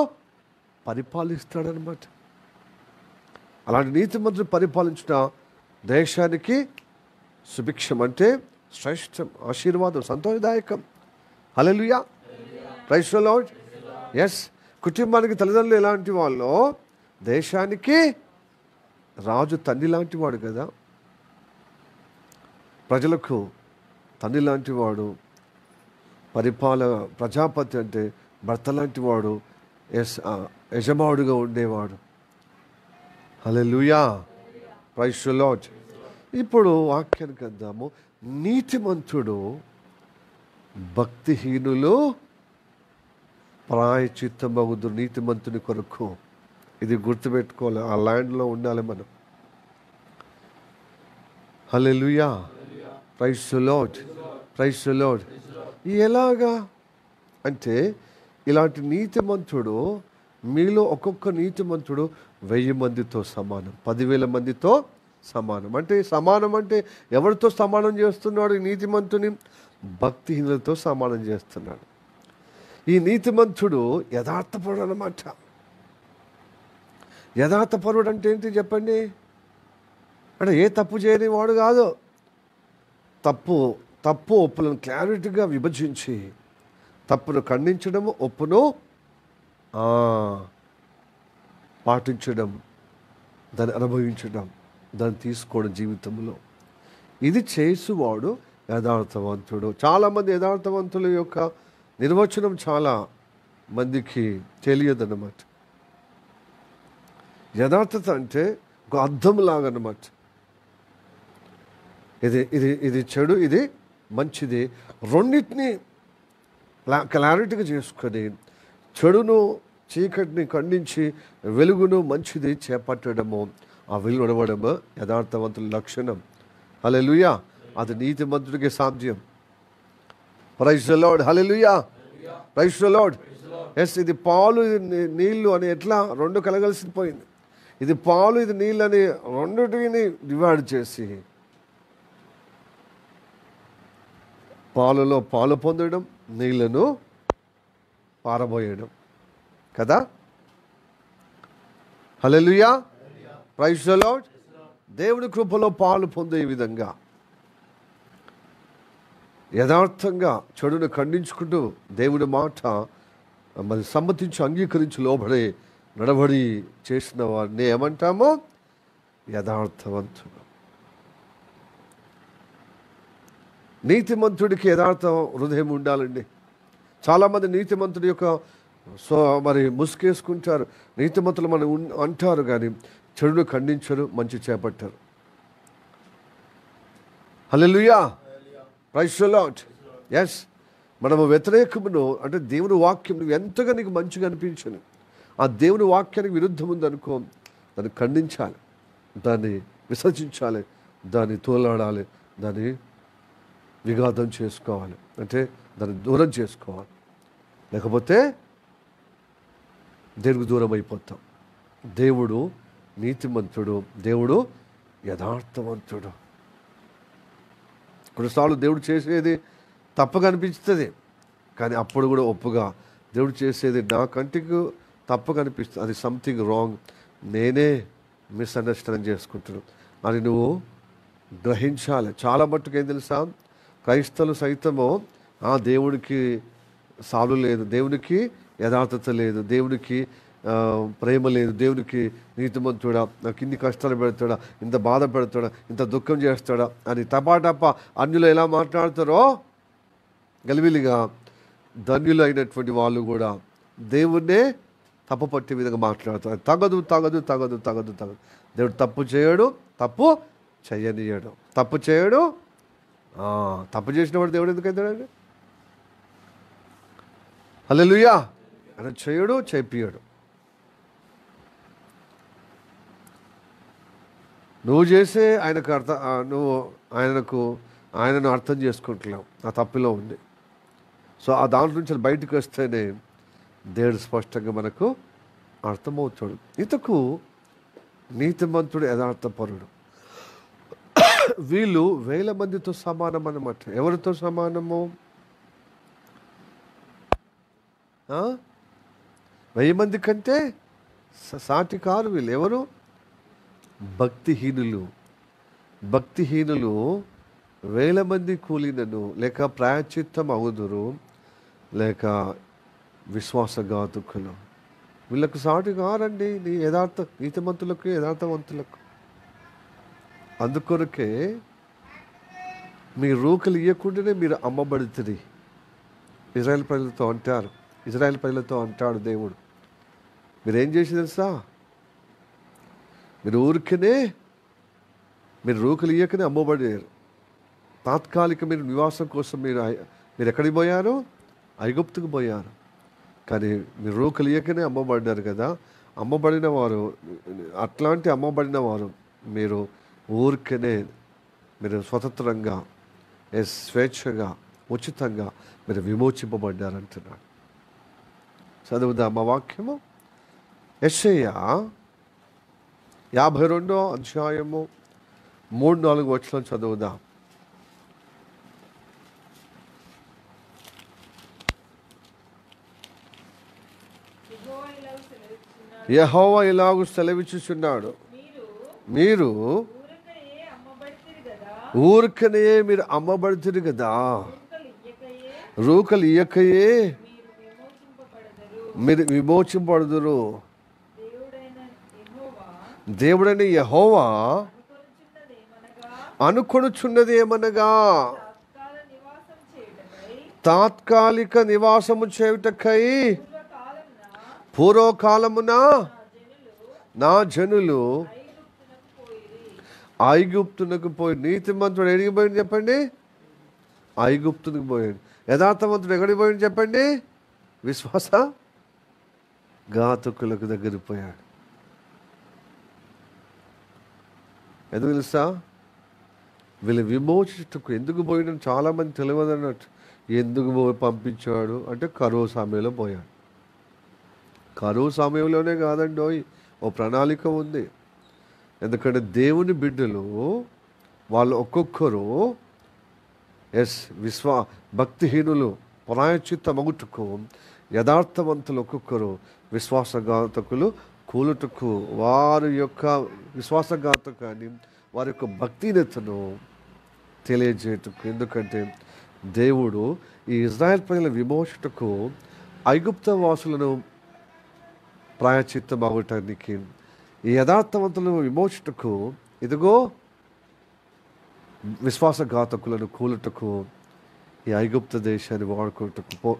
పరిపాలిస్తాడనమాట. అలాంటి నీతిమంతుడు పరిపాలించిన దేశానికి సుభిక్షం అంటే శ్రేష్టం, ఆశీర్వాదం, సంతోషదాయకం. Hallelujah. Praise the lord. Yes, కుటుంబానికి తల్లిదండ్రులు ఎలాంటి వాళ్ళు, దేశానికి రాజు తండ్రి లాంటి వాడు కదా. ప్రజలకు తండ్రి లాంటి వాడు, ప్రజాపతి అంటే భర్త లాంటి వాడు, యజమానుడుగా ఉండేవాడు. హల్లెలూయా. Praise the lord. ఇప్పుడు వాక్యానికి వద్దాము. నీతిమంతుడు భక్తిహీనులు ప్రాయచిత్తమగుదు నీతిమంతుని కొరకు. ఇది గుర్తుపెట్టుకోవాలి, ఆ ల్యాండ్లో ఉండాలి మనం. Hallelujah, praise the Lord, praise the Lord. ఎలాగా అంటే ఇలాంటి నీతిమంతుడు, మీలో ఒక్కొక్క నీతిమంతుడు 1000 మందితో సమానం, 10,000 మందితో సమానం. అంటే సమానం అంటే ఎవరితో సమానం చేస్తున్నాడు ఈ నీతిమంతుని? భక్తిహీనులతో సమానం చేస్తున్నాడు. ఈ నీతిమంతుడు యథార్థపరుడు అన్నమాట. యథార్థపరుడు అంటే ఏంటి చెప్పండి? అంటే ఏ తప్పు చేయని వాడు కాదు. తప్పు ఒప్పులను క్లారిటీగా విభజించి తప్పును ఖండించడము, ఒప్పును పాటించడం, దాన్ని అనుభవించడం, దాన్ని తీసుకోవడం జీవితంలో. ఇది చేసువాడు యథార్థవంతుడు. చాలామంది యథార్థవంతుల యొక్క నిర్వచనం చాలా మందికి తెలియదన్నమాట. యథార్థత అంటే ఒక అర్థంలాగా అన్నమాట. ఇది చెడు, ఇది మంచిది, రెండింటిని క్లారిటీగా చేసుకొని చెడును చీకటిని ఖండించి వెలుగును మంచిది చేపట్టడము, ఆ వెలుగు నడవడము యథార్థవంతుల లక్షణం. హల్లెలూయా, అది నీతిమంతుడికి సాధ్యం. Praise the lord, hallelujah, praise the lord. Yes, ఇది పాలు ఇది నీళ్లు అని ఎట్లా రెండు కలగలిసిపోయింది. ఇది పాలు ఇది నీళ్ళు అని రెండుటిని డివైడ్ చేసి పాలలో పాలు పొందడం, నీళ్లను పారబోయడం కదా. హల్లెలూయా, ప్రైజ్ ది లార్డ్. దేవుని కృపలో పాలు పొందే విధంగా యథార్థంగా చెడును ఖండించుకుంటూ దేవుని మాట మరి సమ్మతించి అంగీకరించి లోబడే నడబడి చేసిన వారిని ఏమంటామో? యథార్థవంతుడు. నీతిమంతుడికి యథార్థ హృదయం ఉండాలండి. చాలామంది నీతిమంతుడి యొక్క మరి ముసుకేసుకుంటారు. నీతిమంతులు మనం అంటారు కానీ చెడును ఖండించరు, మంచి చేపట్టారు. హల్లెలూయా, ప్రైజ్ ది లార్డ్. ఎస్, మనము వ్యతిరేకమును అంటే దేవుని వాక్యం నువ్వు ఎంతగా నీకు మంచిగా అనిపించను, ఆ దేవుని వాక్యానికి విరుద్ధం ఉందనుకో, దాన్ని ఖండించాలి, దాన్ని విసర్జించాలి, దాన్ని తోలాడాలి, దాన్ని విఘాతం చేసుకోవాలి, అంటే దాన్ని దూరం చేసుకోవాలి. లేకపోతే దేవుడికి దూరం అయిపోతాం. దేవుడు నీతిమంతుడు, దేవుడు యథార్థవంతుడు. కొన్నిసార్లు దేవుడు చేసేది తప్పగా అనిపిస్తుంది, కానీ అప్పుడు కూడా ఒప్పుగా దేవుడు చేసేది నా కంటికి తప్పగా అనిపిస్తుంది, అది సంథింగ్ రాంగ్, నేనే మిస్అండర్స్టాండ్ చేసుకుంటున్నాను అని నువ్వు గ్రహించాలి. చాలా మట్టుకు ఏం తెలుసా, క్రైస్తవులు సైతము దేవుడికి సాలు లేదు, దేవునికి యథార్థత లేదు, దేవునికి ప్రేమ లేదు, దేవునికి నీతిమంతుడా, నాకు ఇన్ని కష్టాలు పెడతాడా, ఇంత బాధ పెడతాడా, ఇంత దుఃఖం చేస్తాడా అని టపాటప అన్యులు ఎలా మాట్లాడతారో గలివిలిగా ధన్యులు అయినటువంటి వాళ్ళు కూడా దేవుణ్ణే తప్పుపట్టే విధంగా మాట్లాడతారు. తగదు తగదు తగదు తగదు తగదు. దేవుడు తప్పు చేయడు, తప్పు చేయనియడు, తప్పు చేయడు. తప్పు చేసినవాడు దేవుడు ఎందుకు అవుతాడండి? హల్లెలూయా, ఆయన చేయడు, చేపియడు. నువ్వు చేసే ఆయనకు నువ్వు ఆయనను అర్థం చేసుకుంటున్నావు, ఆ తప్పులో ఉంది. సో ఆ దాంట్లో నుంచి బయటకు వస్తేనే దేవుడు స్పష్టంగా మనకు అర్థమవుతాడు. ఇంతకు నీతిమంతుడు యథార్థపరుడు, వీళ్ళు 1000 మందితో సమానం అన్నమాట. ఎవరితో సమానము? 1000 మంది కంటే సాటి కారు వీళ్ళు. ఎవరు? భక్తిహీనులు. భక్తిహీనులు 1000 మంది కూలినను లేక ప్రాయశ్చిత్తం అవుదురు, లేక విశ్వాసఘాతుకులు. వీళ్ళకు సాటి కారండి నీతిమంతులకు, యథార్థవంతులకు. అందుకొరకే మీ రూకలు ఇవ్వకుండానే మీరు అమ్మబడుతుంది. ఇజ్రాయెల్ ప్రజలతో అంటాడు దేవుడు, మీరేం చేసి తెలుసా, మీరు ఊరికనే మీరు రూకలు ఇయ్యకనే అమ్మబడారు. తాత్కాలిక మీరు నివాసం కోసం మీరు ఎక్కడికి పోయారు? ఐగుప్తుకు పోయారు. కానీ మీరు రూకలు ఇయ్యకనే అమ్మబడ్డారు కదా. అమ్మబడిన వారు, అట్లాంటి అమ్మబడిన వారు మీరు ఊరికనే మీరు స్వతంత్రంగా, స్వేచ్ఛగా, ఉచితంగా మీరు విమోచింపబడ్డారంటున్నాడు. చదువుదాం మా వాక్యము. యెషయా 52వ అధ్యాయము 3-4 వచనం చదువుదాం. యెహోవా ఇలాగు సెలవిచ్చుచున్నాడు, మీరు ఊరికనే మీరు అమ్మబడుతురు కదా, రూకలు ఇయ్యకయే మీరు విమోచింపబడుదురు. దేవుడైన యెహోవా అనుకొనుచున్నది ఏమనగా, తాత్కాలిక నివాసము చేయుటకై పూర్వకాలమున నా జనులు ఐగుప్తునకు పోయి. నీతిమంతుడు ఎడికి పోయింది చెప్పండి? ఐగుప్తునికి పోయాడు. యథార్థవంతుడు ఎక్కడికి పోయింది చెప్పండి? విశ్వాస ఘాతకులకు దగ్గరికి పోయాడు. ఎందుకు తెలుసా? వీళ్ళు విమోచించుటకు ఎందుకు పోయినని చాలామంది తెలియదు అన్నట్టు. ఎందుకు పంపించాడు అంటే కరువు సమయంలో పోయాడు. కరువు సమయంలోనే కాదండి, ఓ ప్రణాళిక ఉంది. ఎందుకంటే దేవుని బిడ్డలు వాళ్ళు ఒక్కొక్కరు భక్తిహీనులు ప్రాయశ్చిత్త మగుటకు, యథార్థవంతులు ఒక్కొక్కరు విశ్వాసఘాతకులు కూలుటకు, వారి యొక్క విశ్వాసఘాతకాన్ని, వారి యొక్క భక్తినతను తెలియజేయటకు. ఎందుకంటే దేవుడు ఈ ఇజ్రాయెల్ ప్రజల విమోచనకు ఐగుప్త వాసులను ప్రాయశ్చిత్తం అవ్వటానికి, ఈ యథార్థవంతులను విమోచనకు ఇదిగో విశ్వాసఘాతకులను కూలుటకు ఈ ఐగుప్త దేశాన్ని వాడుకోటకు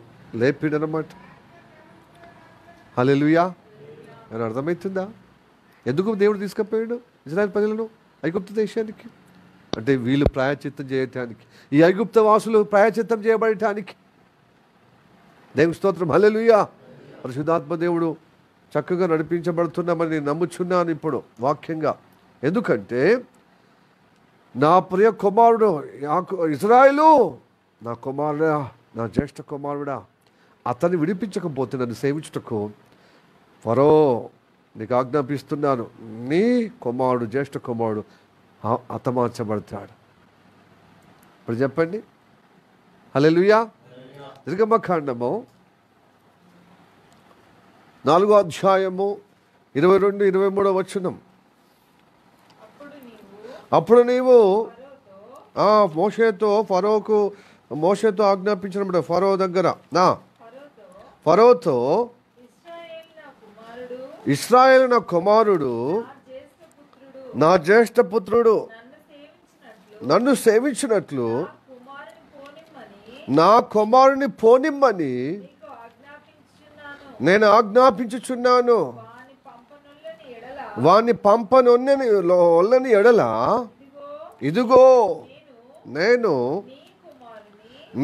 లేపిడనమాట. హల్లెలూయా. అని అర్థమవుతుందా? ఎందుకు దేవుడు తీసుకుపోయాడు ఇజ్రాయెల్ ప్రజలను ఐగుప్త దేశానికి? అంటే వీళ్ళు ప్రాయశ్చిత్తం చేయటానికి, ఈ ఐగుప్త వాసులు ప్రాయశ్చిత్తం చేయబడటానికి. దేవుని స్తోత్రం. హల్లెలూయా. పరిశుద్ధాత్మ దేవుడు చక్కగా నడిపించబడుతున్నామని నేను నమ్ముచున్నాను ఇప్పుడు వాక్యంగా. ఎందుకంటే నా ప్రియ కుమారుడు ఇజ్రాయేలు, నా కుమారుడా, నా జ్యేష్ఠ కుమారుడా, అతన్ని విడిపించకపోతే నన్ను సేవించుటకు ఫరో నీకు ఆజ్ఞాపిస్తున్నాను, నీ కుమారుడు, జ్యేష్ఠ కుమారుడు హతమార్చబడతాడు. ఇప్పుడు చెప్పండి. హల్లెలూయా. నిర్గమకాండము 4వ అధ్యాయము 22-23 వచనం. అప్పుడు నీవు మోషేతో ఆజ్ఞాపించినప్పుడు ఫరో దగ్గర ఫరోతో ఇశ్రాయేలు నా కుమారుడు, నా జ్యేష్ఠ పుత్రుడు, నన్ను సేవించినట్లు నా కుమారుని పోనిమ్మని నేను ఆజ్ఞాపించుచున్నాను. వాని పంపనొల్లని ఎడల ఇదిగో నేను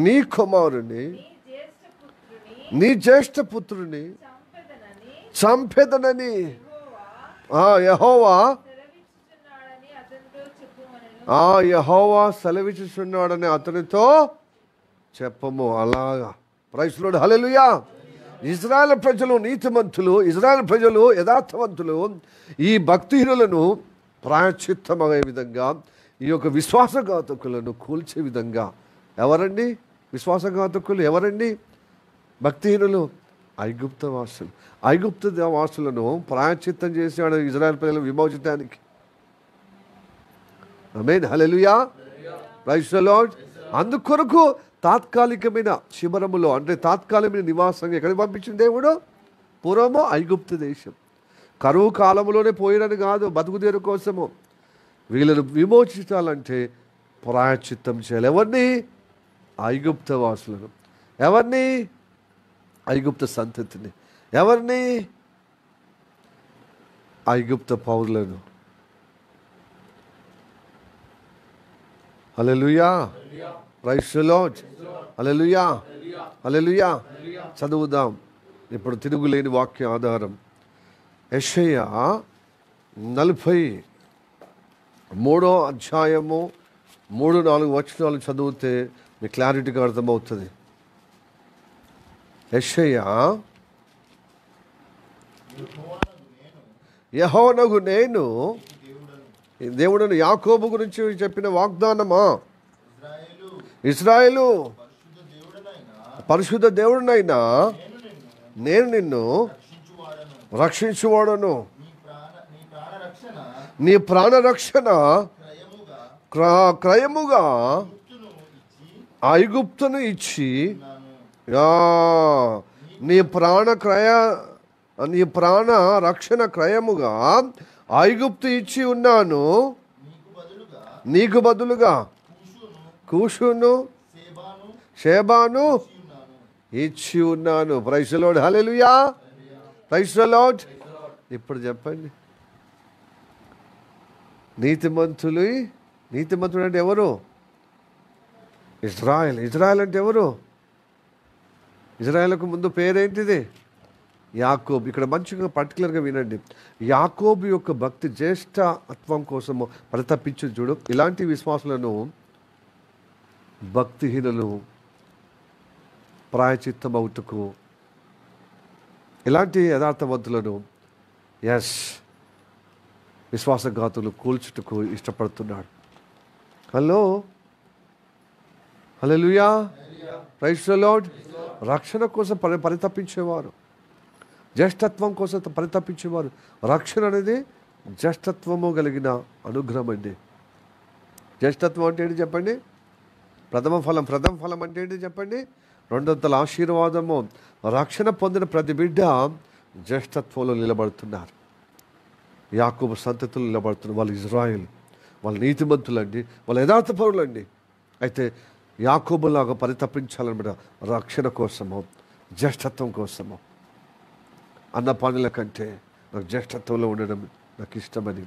నీ కుమారుని, నీ జ్యేష్ఠ పుత్రుని చంపెదనని యెహోవా సెలవిచ్చుచున్నాడని అతనితో చెప్పము. అలాగా. Praise Lord. హల్లెలూయా. ఇజ్రాయెల్ ప్రజలు నీతిమంతులు, ఇజ్రాయెల్ ప్రజలు యథార్థవంతులు ఈ భక్తిహీనులను ప్రాయశ్చిత్తమయ్యే విధంగా, ఈ యొక్క విశ్వాసఘాతకులను కూల్చే విధంగా. ఎవరండి విశ్వాసఘాతకులు? ఎవరండి భక్తిహీనులు? ఐగుప్త వాసులు. ఐగుప్త వాసులను ప్రాయశ్చిత్తం చేశాడు ఇజ్రాయెల్ ప్రజలను విమోచించడానికి. Amen. Hallelujah. Praise the Lord. అందుకొరకు తాత్కాలికమైన శిబిరములో, అంటే తాత్కాలికమైన నివాసంగా ఎక్కడికి పంపించింది దేవుడు? పూర్వము ఐగుప్త దేశం. కరువు కాలంలోనే పోయినని కాదు, బతుకుదేరు కోసము. వీళ్ళను విమోచించాలంటే ప్రాయశ్చిత్తం చేయాలి. ఎవరిని? ఐగుప్త వాసులను. ఎవరిని? ఐగుప్త సంతతిని. ఎవరిని? ఐగుప్త పౌరులను. Hallelujah. Praise the lord. Hallelujah. Hallelujah. చదువుదాం ఇప్పుడు తిరుగులేని వాక్య ఆధారం యెషయా 43వ అధ్యాయము 3-4 వచనాలు చదివితే మీకు క్లారిటీగా అర్థమవుతుంది. యెషయా యెహోవానగు నేను దేవుడను యాకోబు గురించి చెప్పిన వాగ్దానమా, ఇశ్రాయేలు పరిశుద్ధ దేవుడినైనా నేను నిన్ను రక్షించువాడను, నీ ప్రాణరక్షణ క్రయముగా ఐగుప్తును ఇచ్చి నీ ప్రాణ రక్షణ క్రయముగా ఐగుప్తు ఇచ్చి ఉన్నాను, నీకు బదులుగా కూషును షేబాను ఇచ్చి ఉన్నాను. Praise the lord, hallelujah, praise the lord. ఇప్పుడు చెప్పండి, నీతిమంతుడు అంటే ఎవరు? ఇజ్రాయెల్ అంటే ఎవరు? ఇజ్రాయెల్కు ముందు పేరేంటిది? యాకోబు. ఇక్కడ మంచిగా పర్టికులర్గా వినండి. యాకోబు యొక్క భక్తి జ్యేష్ఠత్వం కోసము పరితపించి చూడు. ఇలాంటి విశ్వాసులను భక్తిహీనులు ప్రాయచిత్తమవుటకు, ఇలాంటి యథార్థవంతులను విశ్వాసఘాతులు కూల్చుటకు ఇష్టపడుతున్నాడు. హల్లెలూయా, ప్రైజ్ ది లార్డ్. రక్షణ కోసం పరితపించేవారు, జ్యేష్ఠత్వం కోసం పరితపించేవారు. రక్షణ అనేది జ్యేష్ఠత్వము కలిగిన అనుగ్రహం అండి. జ్యేష్ఠత్వం అంటే ఏంటి చెప్పండి? ప్రథమ ఫలం అంటే ఏంటి చెప్పండి? 200 ఆశీర్వాదము. రక్షణ పొందిన ప్రతి బిడ్డ జ్యేష్ఠత్వంలో నిలబడుతున్నారు. యాకోబు సంతతులు నిలబడుతున్నారు. వాళ్ళు ఇజ్రాయేల్, వాళ్ళు నీతిమంతులండి, వాళ్ళు యథార్థపరులండి. అయితే యాకోబులాగా పరితపించాలన్నమాట. రక్షణ కోసము, జ్యేష్ఠత్వం కోసము. అన్న పనుల కంటే నాకు జ్యేష్ఠత్వంలో ఉండడం నాకు ఇష్టమని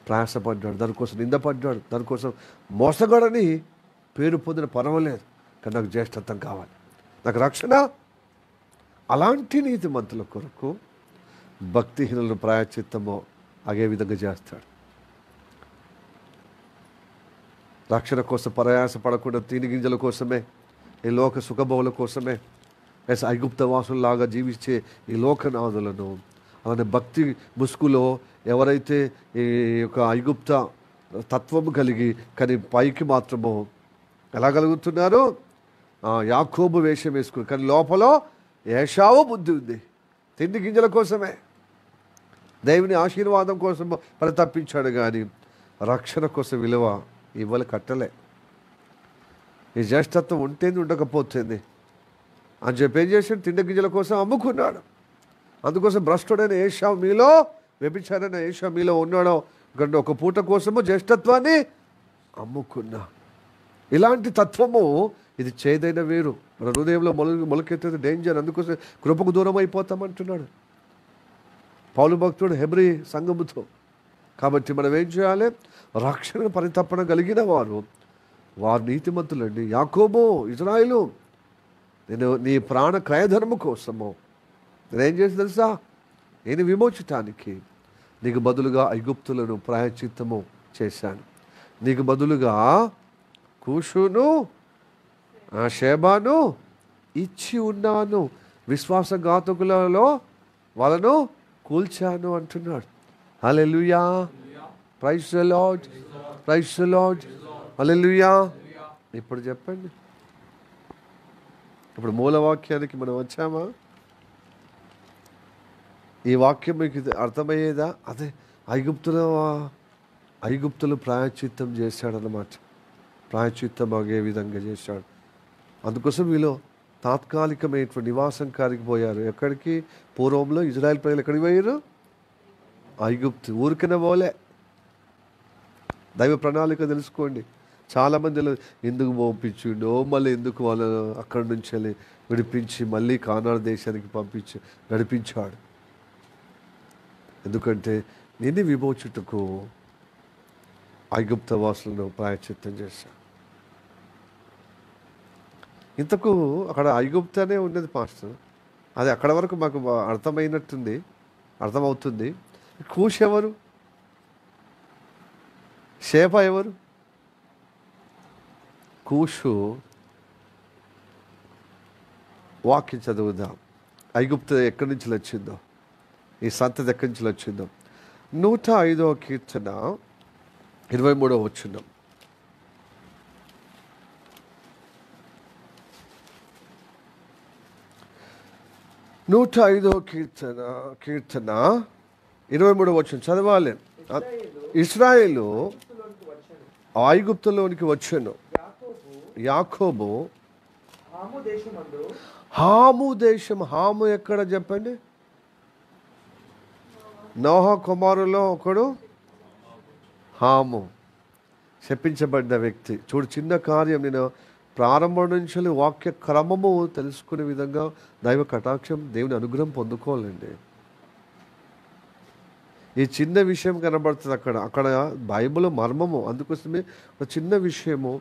ప్రయాసపడ్డాడు. దానికోసం నిందపడ్డాడు. దానికోసం మోసగాడని పేరు పొందిన పర్వాలేదు, కానీ నాకు జ్యేష్ఠత్వం కావాలి, నాకు రక్షణ. అలాంటి నీతిమంతుల కొరకు భక్తిహీనులను ప్రాయచిత్తము అగే విధంగా చేస్తాడు. రక్షణ కోసం ప్రయాసపడకుండా తిని గింజల కోసమే, ఈ లోక సుఖభోగుల కోసమే, ఐగుప్త వాసుల్లాగా జీవించే ఈ లోకనాథులను, అలానే భక్తి ముసుగులో ఎవరైతే ఈ యొక్క ఐగుప్త తత్వం కలిగి కానీ పైకి మాత్రమో ఎలా కలుగుతున్నారో యాకోబు వేషం వేసుకుని, కానీ లోపల ఏషావు బుద్ధి ఉంది. తిండి గింజల కోసమే, దేవుని ఆశీర్వాదం కోసం పరితపించాడు, కానీ రక్షణ కోసం విలువ ఇవ్వాలి కట్టలే. ఈ జ్యేష్ఠత్వం ఉంటేంది ఉండకపోతుంది అని చెప్పి ఏం చేశాడు? తిండి గింజల కోసం అమ్ముకున్నాడు. అందుకోసం భ్రష్టుడైన ఏషావు మీలో, వ్యభిచారైన ఏషావు మీలో ఉన్నాడో, ఎందుకంటే ఒక పూట కోసము జ్యేష్ఠత్వాన్ని అమ్ముకున్నా. ఇలాంటి తత్వము ఇది చేదైన వేరు, మన హృదయంలో మొలకెత్తేది డేంజర్. అందుకోసం కృపకు దూరం అయిపోతామంటున్నాడు పౌలు భక్తుడు హెబ్రీ సంఘముతో. కాబట్టి మనం ఏం చేయాలి? రక్షణ పరితపన కలిగిన వారు నీతిమంతులండి. యాకోబు, ఇజ్రాయేలు, నేను నీ ప్రాణ క్రయధర్మ కోసము నేనేం చేసి తెలుసా? నేను విమోచటానికి నీకు బదులుగా ఐగుప్తులను ప్రాయచిత్తము చేశాను. నీకు బదులుగా కూషును షేబాను ఇచ్చి ఉన్నాను. విశ్వాసఘాతకులలో వాళ్ళను కూల్చాను అంటున్నాడు. Hallelujah, praise the Lord, praise the lord, hallelujah. ఇప్పుడు చెప్పండి, ఇప్పుడు మూలవాక్యానికి మనం వచ్చామా? ఈ వాక్యం మీకు అర్థమయ్యేదా? అదే ఐగుప్తులు ప్రాయచిత్తం చేశాడన్నమాట. ప్రాయచిత్తం అగే విధంగా చేశాడు. అందుకోసం వీళ్ళు తాత్కాలికమైనటువంటి నివాసం కారికిపోయారు. ఎక్కడికి? పూర్వంలో ఇజ్రాయెల్ ప్రజలు ఎక్కడికి పోయారు? ఐగుప్తు. ఊరికనే పోలే. దైవ ప్రణాళిక తెలుసుకోండి. చాలామంది ఎందుకు పంపించిండో, మళ్ళీ ఎందుకు వాళ్ళను అక్కడి నుంచి వెళ్ళి విడిపించి మళ్ళీ కానాడు దేశానికి నడిపించాడు. ఎందుకంటే నిన్ను విమోచుటకు ఐగుప్త వాసులను ప్రాయచిత్తం చేశాడు. ఇంతకు అక్కడ ఐగుప్తనే ఉన్నది పాస్టర్. అది అక్కడ వరకు మాకు అర్థమవుతుంది. కూష్ ఎవరు? షేబ ఎవరు? కూషు వాక్యం చదువుదాం. ఐగుప్తు ఎక్కడి నుంచి వచ్చిందో, ఈ సంతతి ఎక్కడి నుంచి వచ్చిందో. 105వ కీర్తన 23వ వచనం. 105వ కీర్తన 23వ వచనం చదవాలి. ఇశ్రాయేలు ఐగుప్తులోనికి వచ్చెను. యాకోబు హాము దేశం. హాము ఎక్కడ చెప్పండి? నోహ కుమారులో ఒకడు హాము, శపించబడ్డ వ్యక్తి. చూడు, చిన్న కార్యం. నేను ప్రారంభం నుంచి వాక్య క్రమము తెలుసుకునే విధంగా దైవ కటాక్షం, దేవుని అనుగ్రహం పొందుకోవాలండి. ఈ చిన్న విషయం కనబడుతుంది అక్కడ బైబిల్ మర్మము. అందుకోసమే ఒక చిన్న విషయము,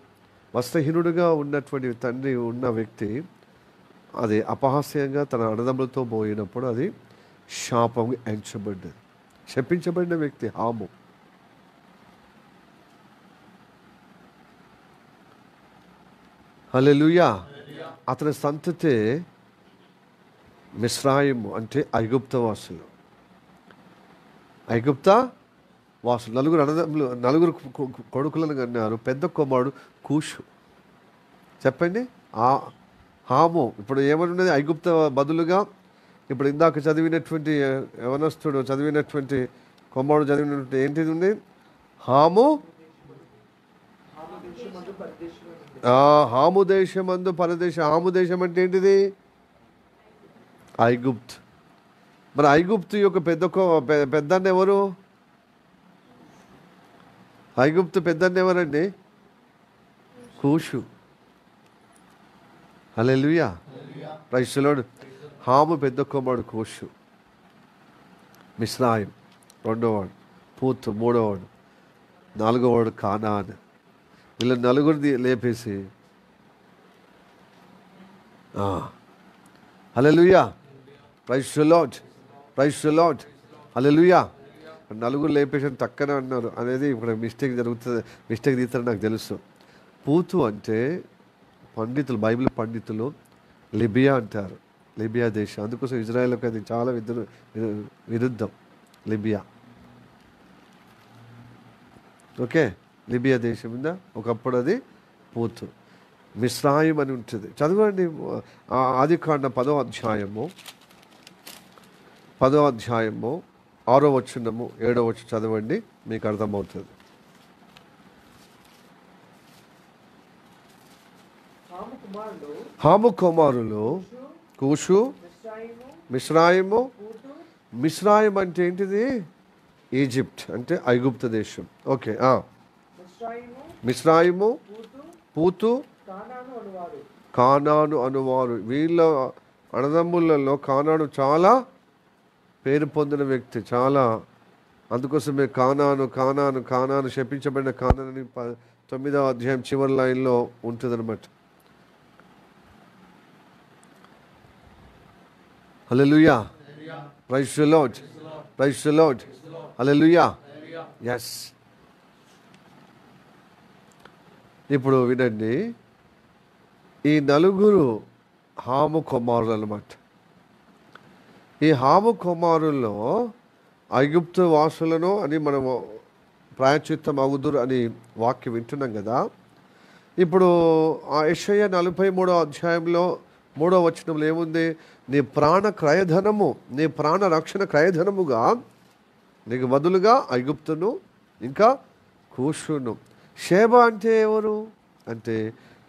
వస్త్రహీనుడిగా ఉన్నటువంటి తండ్రి ఉన్న వ్యక్తి అది అపహాస్యంగా తన అన్నదమ్ములతో పోయినప్పుడు అది శాపం ఎంచబడ్డది. శపించబడిన వ్యక్తి హాము. హల్లెలూయా. అతని సంతతే మిస్రాయిము, అంటే ఐగుప్త వాసులు. నలుగురు కొడుకులను కన్నారు. పెద్ద కుమారుడు కూషు. చెప్పండి, హాము. ఇప్పుడు ఏమన్నది? ఐగుప్త బదులుగా ఇప్పుడు ఇందాక చదివినటువంటి యవనస్తుడు చదివినటువంటి కుమారుడు చదివినటువంటి ఏంటిది ఉంది? హాము. హాము దేశమందు పరదేశం. హాము దేశం అంటే ఏంటిది? ఐగుప్తు. మరి ఐగుప్తు యొక్క పెద్దన్న ఎవరు? ఐగుప్తు పెద్దన్న ఎవరండి? కూషు. హల్లెలూయా, ప్రైజ్ ది లార్డ్. హాము పెద్ద కుమారుడు కూషు. మిస్రాయిం రెండోవాడు, పూతు మూడోవాడు, నాలుగోవాడు కానాన్. వీళ్ళ నలుగురిది లేపేసి hallelujah, praise the Lord, praise the lord, hallelujah. నలుగురు లేపేసి టక్కన అన్నారు అనేది ఇక్కడ మిస్టేక్ తీస్తారని నాకు తెలుసు. పూతు అంటే పండితులు, బైబిల్ పండితులు లిబియా అంటారు. లిబియా దేశం. అందుకోసం ఇజ్రాయెల్కి అది చాలా విరుద్ధం లిబియా. ఓకే, లిబియా దేశం మీద ఒకప్పుడు అది పూతు. మిస్రాయిం అని ఉంటుంది. చదవండి, ఆదికాండం 10వ అధ్యాయము 6వ వచనము 7వ వచనం చదవండి, మీకు అర్థమవుతుంది. హాము కుమారులు కూషు, మిస్రాయిము. మిస్రాయిం అంటే ఏంటిది? ఈజిప్ట్, అంటే ఐగుప్తు దేశం. ఓకే, మిస్రాయిము, పూతు, కానాను అనువారు. వీళ్ళ అన్నదమ్ములలో కానాను చాలా పేరు పొందిన వ్యక్తి. చాలా. అందుకోసమే కానాను శపించబడిన కానాని 9వ అధ్యాయం చివరి లైన్లో ఉంటుంది అనమాట. Hallelujah, praise the Lord, praise the lord, hallelujah. Yes. ఇప్పుడు వినండి, ఈ నలుగురు హాము కుమారులు అన్నమాట. ఈ హాము కుమారుల్లో ఐగుప్తు వాసులను అని మనము ప్రాయశ్చిత్తం అగుదురు అని వాక్యం వింటున్నాం కదా. ఇప్పుడు ఆ యెషయా 43వ అధ్యాయంలో 3వ వచనంలో ఏముంది? నీ ప్రాణ క్రయధనము, నీ ప్రాణ రక్షణ క్రయధనముగా నీకు బదులుగా ఐగుప్తును ఇంకా కూషును. షేబ అంటే ఎవరు? అంటే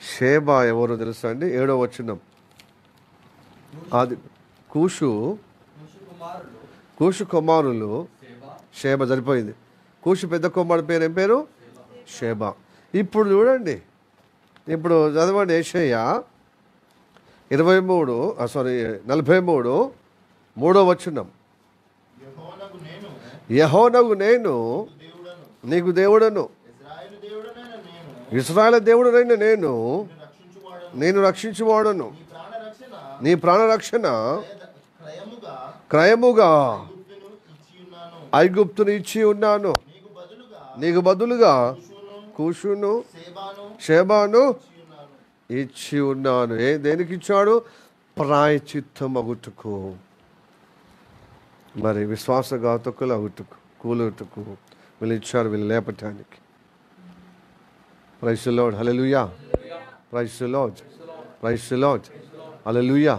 షేబ ఎవరు తెలుసా అండి? 7వ వచనం. అది కూషు కుమారులు షేబ. సరిపోయింది. కూషు పెద్ద కుమారుడు పేరు ఏం పేరు? షేబ. ఇప్పుడు చూడండి, ఇప్పుడు చదవండి యెషయా 43 3వ వచనం. యెహోవానగు నేను నీకు దేవుడను, ఇశ్రాయేలు దేవుడనైన నేను రక్షించువాడను. నీ ప్రాణ రక్షణ క్రయముగా ఐగుప్తును ఇచ్చి ఉన్నాను. నీకు బదులుగా కూషును షేబాను ఇచ్చి ఉన్నాను. దేనికి ఇచ్చాడు? ప్రాయచిత్తం అగుటకు, మరి విశ్వాసఘాతకులు అగుటకు, కూలుటకు వీళ్ళు ఇచ్చారు, వీళ్ళు లేపటానికి. Praise the lord, hallelujah. Praise the Lord, praise the lord, hallelujah.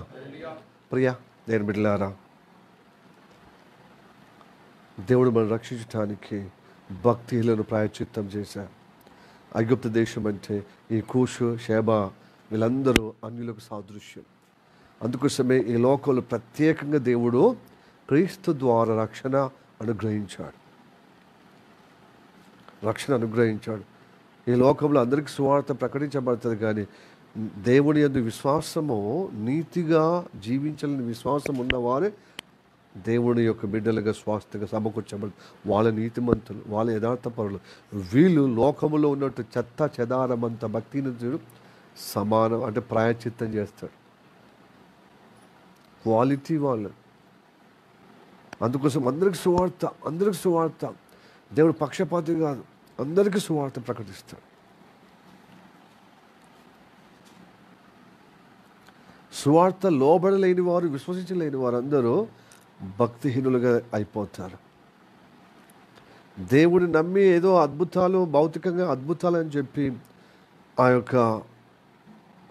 ప్రియా దేవుని బిడ్డలారా, దేవుడు మనం రక్షించడానికి భక్తిలను ప్రాయచిత్తం చేశారు. ఐగుప్తు దేశం అంటే ఈ కూషు షేబా వీళ్ళందరూ అన్యులకు సాదృశ్యం. అందుకోసమే ఈ లోకంలో ప్రత్యేకంగా దేవుడు క్రీస్తు ద్వారా రక్షణ అనుగ్రహించాడు. ఈ లోకంలో అందరికీ సువార్త ప్రకటించబడుతుంది, కానీ దేవుని యందు విశ్వాసము, నీతిగా జీవించాలని విశ్వాసం ఉన్నవారే దేవుని యొక్క బిడ్డలుగా స్వాస్థ్యంగా సమకూర్చబడి, వాళ్ళ నీతిమంతులు, వాళ్ళ యథార్థపరులు. వీళ్ళు లోకములో ఉన్నట్టు చెత్త చెదారమంత భక్తిని సమానం అంటే ప్రాయచిత్తం చేస్తాడు. క్వాలిటీ వాళ్ళు. అందుకోసం అందరికి సువార్త. దేవుడు పక్షపాతి కాదు, అందరికీ సువార్త ప్రకటిస్తాడు. సువార్త లోబడలేని వారు, విశ్వసించలేని వారు అందరూ భక్తిహీనులుగా అయిపోతారు. దేవుడిని నమ్మి ఏదో అద్భుతాలు, భౌతికంగా అద్భుతాలు అని చెప్పి ఆ యొక్క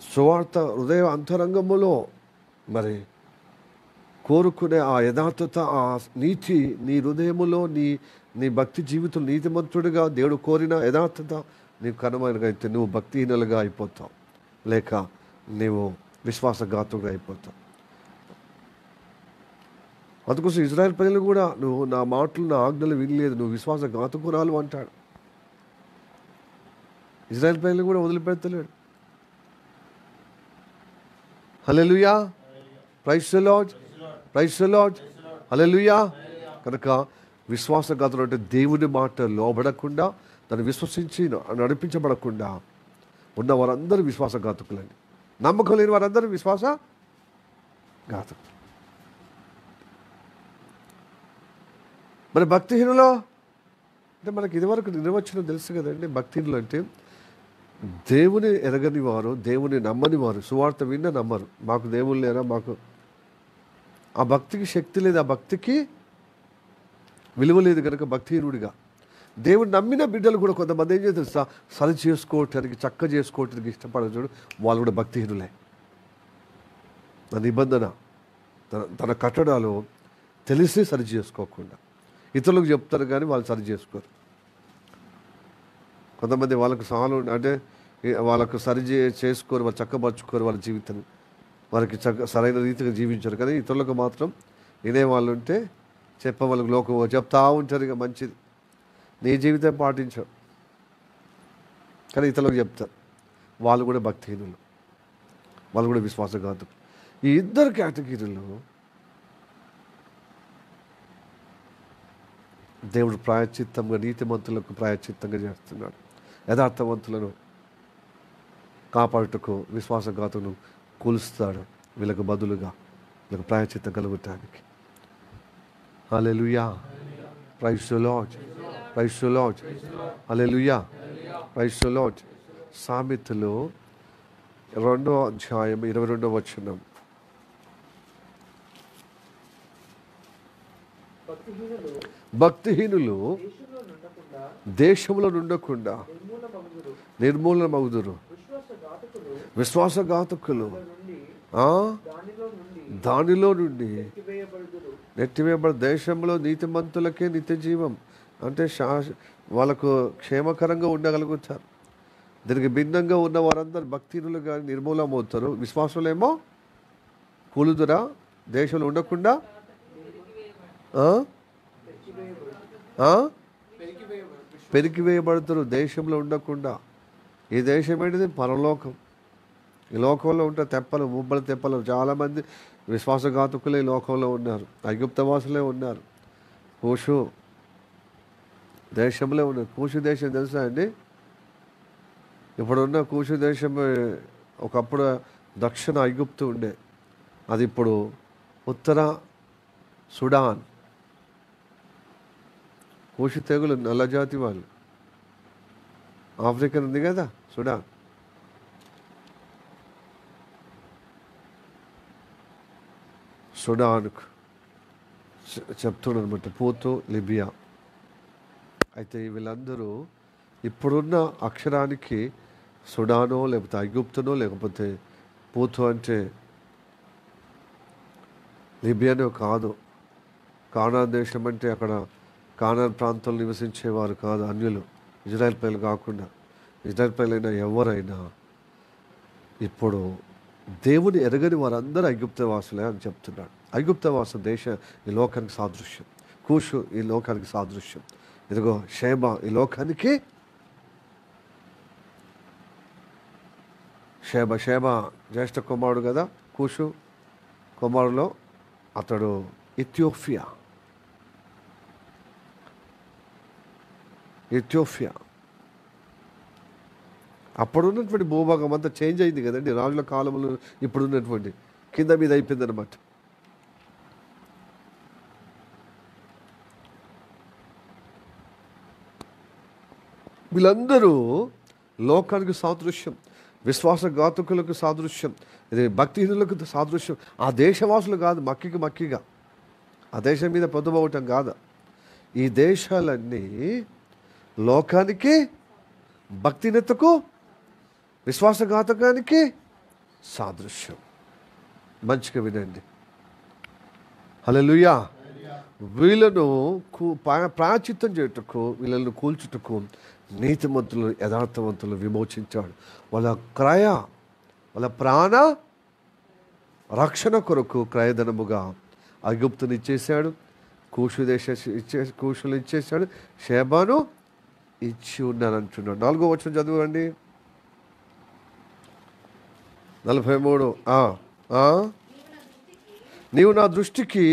సువార్త హృదయ అంతరంగములో మరి కోరుకునే ఆ యథార్థత, ఆ నీతి నీ హృదయములో, నీ భక్తి జీవితం నీతిమంతుడిగా దేవుడు కోరిన యథార్థత నీకు కనుమరుగైతే నువ్వు భక్తిహీనులుగా అయిపోతావు, లేక నీవు విశ్వాసఘాతుగా అయిపోతావు. అందుకోసం ఇజ్రాయెల్ ప్రజలు కూడా, నువ్వు నా మాటలు, నా ఆజ్ఞలు వినలేదు, నువ్వు విశ్వాసఘాతుకురాలు అంటాడు. ఇజ్రాయెల్ ప్రజలు కూడా వదిలిపెడతలేడు. Hallelujah, praise the Lord, praise the lord, hallelujah. కనుక విశ్వాసఘాతులు అంటే దేవుని మాట లోబడకుండా, దాన్ని విశ్వసించి నడిపించబడకుండా ఉన్న వారందరూ విశ్వాసఘాతుకులండి. నమ్మకం లేని వారందరూ విశ్వాసఘాతుకులు. మరి భక్తిహీనులో అంటే మనకి ఇదివరకు నిర్వచనం తెలుసు కదండి. భక్తిహీనులు అంటే దేవుని ఎరగని వారు, దేవుని నమ్మని వారు, సువార్త విన్న నమ్మరు. మాకు దేవుళ్ళు లేరా, మాకు ఆ భక్తికి శక్తి లేదు, ఆ భక్తికి విలువ లేదు కనుక భక్తిహీనుడిగా. దేవుడు నమ్మిన బిడ్డలు కూడా కొంతమంది ఏం చేస్తారు, సరి చేసుకోవటానికి, చక్క చేసుకోవటానికి ఇష్టపడరు చూడు, వాళ్ళు కూడా భక్తిహీనులే. నా నిబంధన, తన కట్టడాలు తెలిసి సరి చేసుకోకుండా ఇతరులకు చెప్తారు, కానీ వాళ్ళు సరి చేసుకోరు. కొంతమంది వాళ్ళకు అంటే వాళ్ళకు సరి చేసుకోరు, వాళ్ళు చక్కపరుచుకోరు వాళ్ళ జీవితాన్ని, వాళ్ళకి సరైన రీతిగా జీవించారు. కానీ ఇతరులకు మాత్రం వినేవాళ్ళు ఉంటే వాళ్ళకి లోకం చెప్తా ఉంటారు, ఇక మంచిది, నీ జీవితం పాటించారు, కానీ ఇతరులకు చెప్తారు. వాళ్ళు కూడా భక్తిహీనులు, వాళ్ళు కూడా విశ్వాసఘాతులు. ఈ ఇద్దరు కేటగిరీలు దేవుడు ప్రాయచిత్తంగా, నీతిమంతులకు ప్రాయచిత్తంగా చేస్తున్నాడు. యథార్థవంతులను కాపాడుటకు విశ్వాసఘాతులను కూలుస్తాడు, వీళ్ళకు బదులుగా వీళ్ళకు ప్రాయచిత్తం కలుగుటానికి. Hallelujah, praise the Lord, praise the lord, hallelujah, praise the Lord. సామెతలు 2వ అధ్యాయం 22వ వచనం. భక్తిహీనులు దేశంలో నుండకుండా నిర్మూలనమగుదురు, విశ్వాసఘాతకులు దానిలో నుండి నెట్టివేయబడు. దేశంలో నీతిమంతులకే నిత్య జీవం అంటే వాళ్ళకు క్షేమకరంగా ఉండగలుగుతారు. దీనికి భిన్నంగా ఉన్న వారందరూ భక్తిహీనులు కానీ నిర్మూలమవుతారు. విశ్వాసులేమో కూలుదురా, దేశంలో ఉండకుండా పెరికివేయబడతారు, దేశంలో ఉండకుండా. ఈ దేశం ఏంటిది? పరలోకం. ఈ లోకంలో ఉంటే తెప్పలు, ముబ్బల తెప్పలు. చాలామంది విశ్వాసఘాతకులే ఈ లోకంలో ఉన్నారు, ఐగుప్తవాసులే ఉన్నారు, కూషు దేశంలో ఉన్నారు. కూషు దేశం తెలుసా అండి? ఇప్పుడున్న కూషు దేశం ఒకప్పుడు దక్షిణ ఐగుప్తు ఉండే, అది ఇప్పుడు ఉత్తర సుడాన్, కూషు తెగులు నల్లజాతి వాళ్ళు. ఆఫ్రికన్ ఉంది కదా సుడాన్. సుడాన్కు చెప్తున్నాడు అనమాట, పోతు లిబియా. అయితే వీళ్ళందరూ ఇప్పుడున్న అక్షరానికి సుడానో లేకపోతే ఐగుప్తునో లేకపోతే పోతు అంటే లిబియానో కాదు. కానాన్ దేశం అంటే అక్కడ కానాన్ ప్రాంతంలో నివసించేవారు కాదు, అన్యులు, ఇజ్రాయెల్ ప్రజలు కాకుండా. ఇజ్రాయెల్ ప్రజలైనా ఎవరైనా ఇప్పుడు దేవుని ఎరగని వారందరూ ఐగుప్తవాసులే అని చెప్తున్నాడు. ఐగుప్తవాస దేశ ఈ లోకానికి సాదృశ్యం, కూషు ఈ లోకానికి సాదృశ్యం, ఇదిగో షేబా ఈ లోకానికి. షేబా జ్యేష్ఠ కుమారుడు కదా, కూషు కుమారులో అతడు ఇథియోపియా. అప్పుడున్నటువంటి భూభాగం అంతా చేంజ్ అయింది కదండి రాజుల కాలంలో. ఇప్పుడున్నటువంటి కింద మీద అయిపోయింది అనమాట. వీళ్ళందరూ లోకానికి సాదృశ్యం, విశ్వాసఘాతకులకు సాదృశ్యం, ఇది భక్తిహీనులకు సాదృశ్యం. ఆ దేశవాసులు కాదు, మక్కిగా ఆ దేశం మీద పొద్దుపోవటం కాదు. ఈ దేశాలన్నీ లోకానికి, భక్తినతకు, విశ్వాసఘాతకానికి సాదృశ్యం. మంచిగా వినండి. హల్లెలూయా. వీళ్ళను ప్రాచిత్తం చేయుటకు, వీళ్ళను కూల్చుటకు నీతిమంతులు యథార్థవంతులు విమోచించాడు. వాళ్ళ ప్రాణ రక్షణ కొరకు క్రయధనముగా ఐగుప్తుని ఇచ్చేసాడు, కూషులు ఇచ్చేసాడు, షేబాను ఇచ్చి ఉన్నాను అంటున్నాడు. 4వ వచనం చదువురండి. 43. నీవు నా దృష్టికి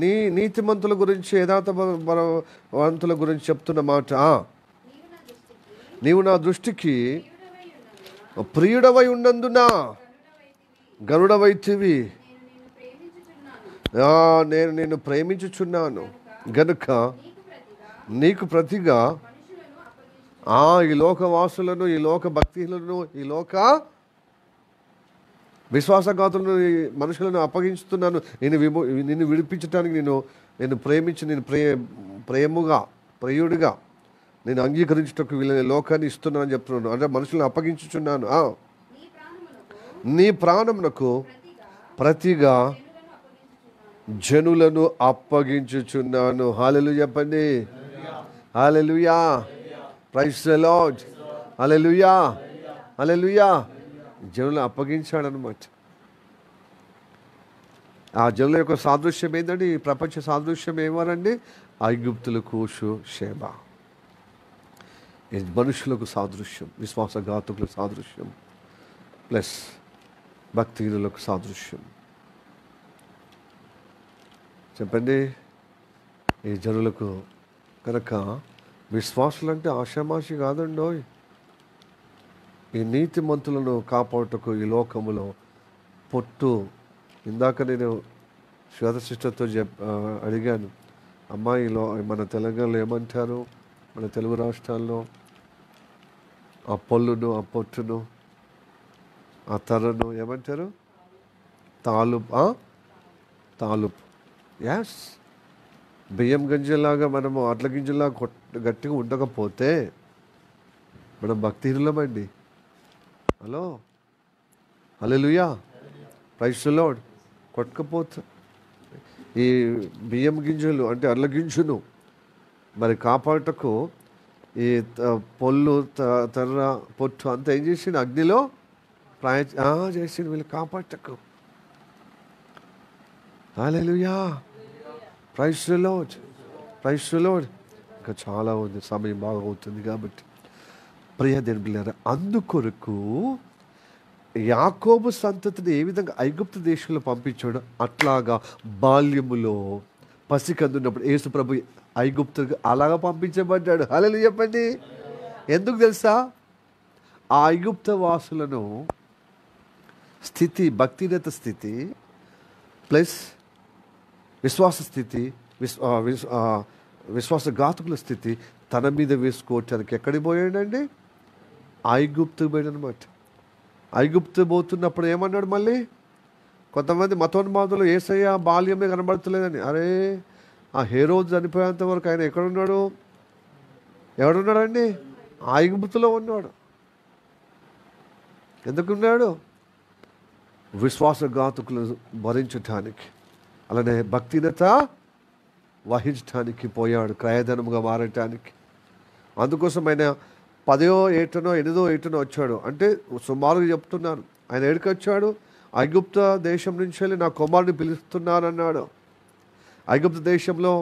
నీ నీతిమంతుల గురించి, యథార్థవంతుల గురించి చెప్తున్న మాట, నీవు నా దృష్టికి ప్రియుడవై ఉన్నందున గరుడవైతివి, నేను నిన్ను ప్రేమించుచున్నాను గనుక నీకు ప్రతిగా ఈ లోకవాసులను, ఈ లోక భక్తిలను, ఈ లోక విశ్వాసఘాతులను, మనుషులను అప్పగించుతున్నాను. నిన్ను విడిపించడానికి నేను ప్రేమించి, నేను ప్రియుడిగా నేను అంగీకరించుటకు వీళ్ళని లోకాన్ని ఇస్తున్నానని చెప్తున్నాను. అంటే మనుషులను అప్పగించుచున్నాను. నీ ప్రాణమునకు ప్రతిగా జనులను అప్పగించుచున్నాను. హల్లెలూయా చెప్పండి. Hallelujah. Praise the lord. Hallelujah. Hallelujah. జనులను అప్పగించాడనమాట. ఆ జనుల యొక్క సాదృశ్యం ఏంటంటే, ఈ ప్రపంచ సాదృశ్యం ఏమనండి, ఐగుప్తులు, కూషు, షేబా. మనుషులకు సాదృశ్యం, విశ్వాసఘాతకులకు సాదృశ్యం, ప్లస్ భక్తిహీనులకు సాదృశ్యం. చెప్పండి. ఈ జనులకు కనుక విశ్వాసులు అంటే ఆషామాషి కాదండో. ఈ నీతిమంతులను కాపాడుటకు ఈ లోకములో పొట్టు. ఇందాక నేను శ్వేత సిస్టర్తో అడిగాను, అమ్మాయిలో మన తెలంగాణలో ఏమంటారు, మన తెలుగు రాష్ట్రాల్లో ఆ పొల్లును, ఆ పొట్టును, ఆ తరను ఏమంటారు, తాలుపు. యాస్, బియ్యం గింజలాగా మనము అట్ల గింజలాగా గట్టిగా ఉండకపోతే మనం భక్తిహీనులమండి. Hello, hallelujah, praise the Lord. కొట్టకపోతే ఈ బియ్యం గింజలు అంటే అట్ల గింజను మరి కాపాడుటకు ఈ పొల్లు, తర్ర, పొట్టు అంతా ఏం చేసిండు, అగ్నిలో చేసిండు వీళ్ళు కాపాడుటకు. Hallelujah, praise the Lord, praise the Lord. ఇంకా చాలా ఉంది, సమయం బాగా అవుతుంది కాబట్టి ప్రియ దేవుని బిడ్డలారా, అందుకొరకు యాకోబు సంతతిని ఏ విధంగా ఐగుప్తు దేశంలో పంపించాడో అట్లాగా బాల్యములో పసికందున్నప్పుడు యేసు ప్రభు ఐగుప్తుకు అలాగా పంపించబడ్డాడు. హల్లెలూయా చెప్పండి. ఎందుకు తెలుసా? ఆ ఐగుప్త వాసులను స్థితి, భక్తిరత స్థితి ప్లస్ విశ్వాస స్థితి, విశ్వాసఘాతకుల స్థితి తన మీద వేసుకోవటానికి ఎక్కడికి పోయాడండి? ఐగుప్తు పోయాడనమాట. ఐగుప్తు పోతున్నప్పుడు ఏమన్నాడు? మళ్ళీ కొంతమంది మతోన్మాదులు యేసయ్య బాల్యమే కనబడతలేదని. అరే, ఆ హేరోదు చనిపోయేంత వరకు ఆయన ఎక్కడున్నాడు? ఎవడున్నాడండి? ఐగుప్తులో ఉన్నాడు. ఎందుకున్నాడు? విశ్వాసఘాతకులు భరించటానికి, అలానే భక్తినత వహించటానికి పోయాడు, క్రయధనముగా మారటానికి. అందుకోసం ఆయన 10వ ఏటనో 8వ ఏటనో వచ్చాడు. అంటే సుమారుగా చెప్తున్నాను, ఆయన ఎక్కడికి వచ్చాడు? ఐగుప్త దేశం నుంచి వెళ్ళి నా కుమారుని పిలుస్తున్నానన్నాడు. ఐగుప్త దేశంలో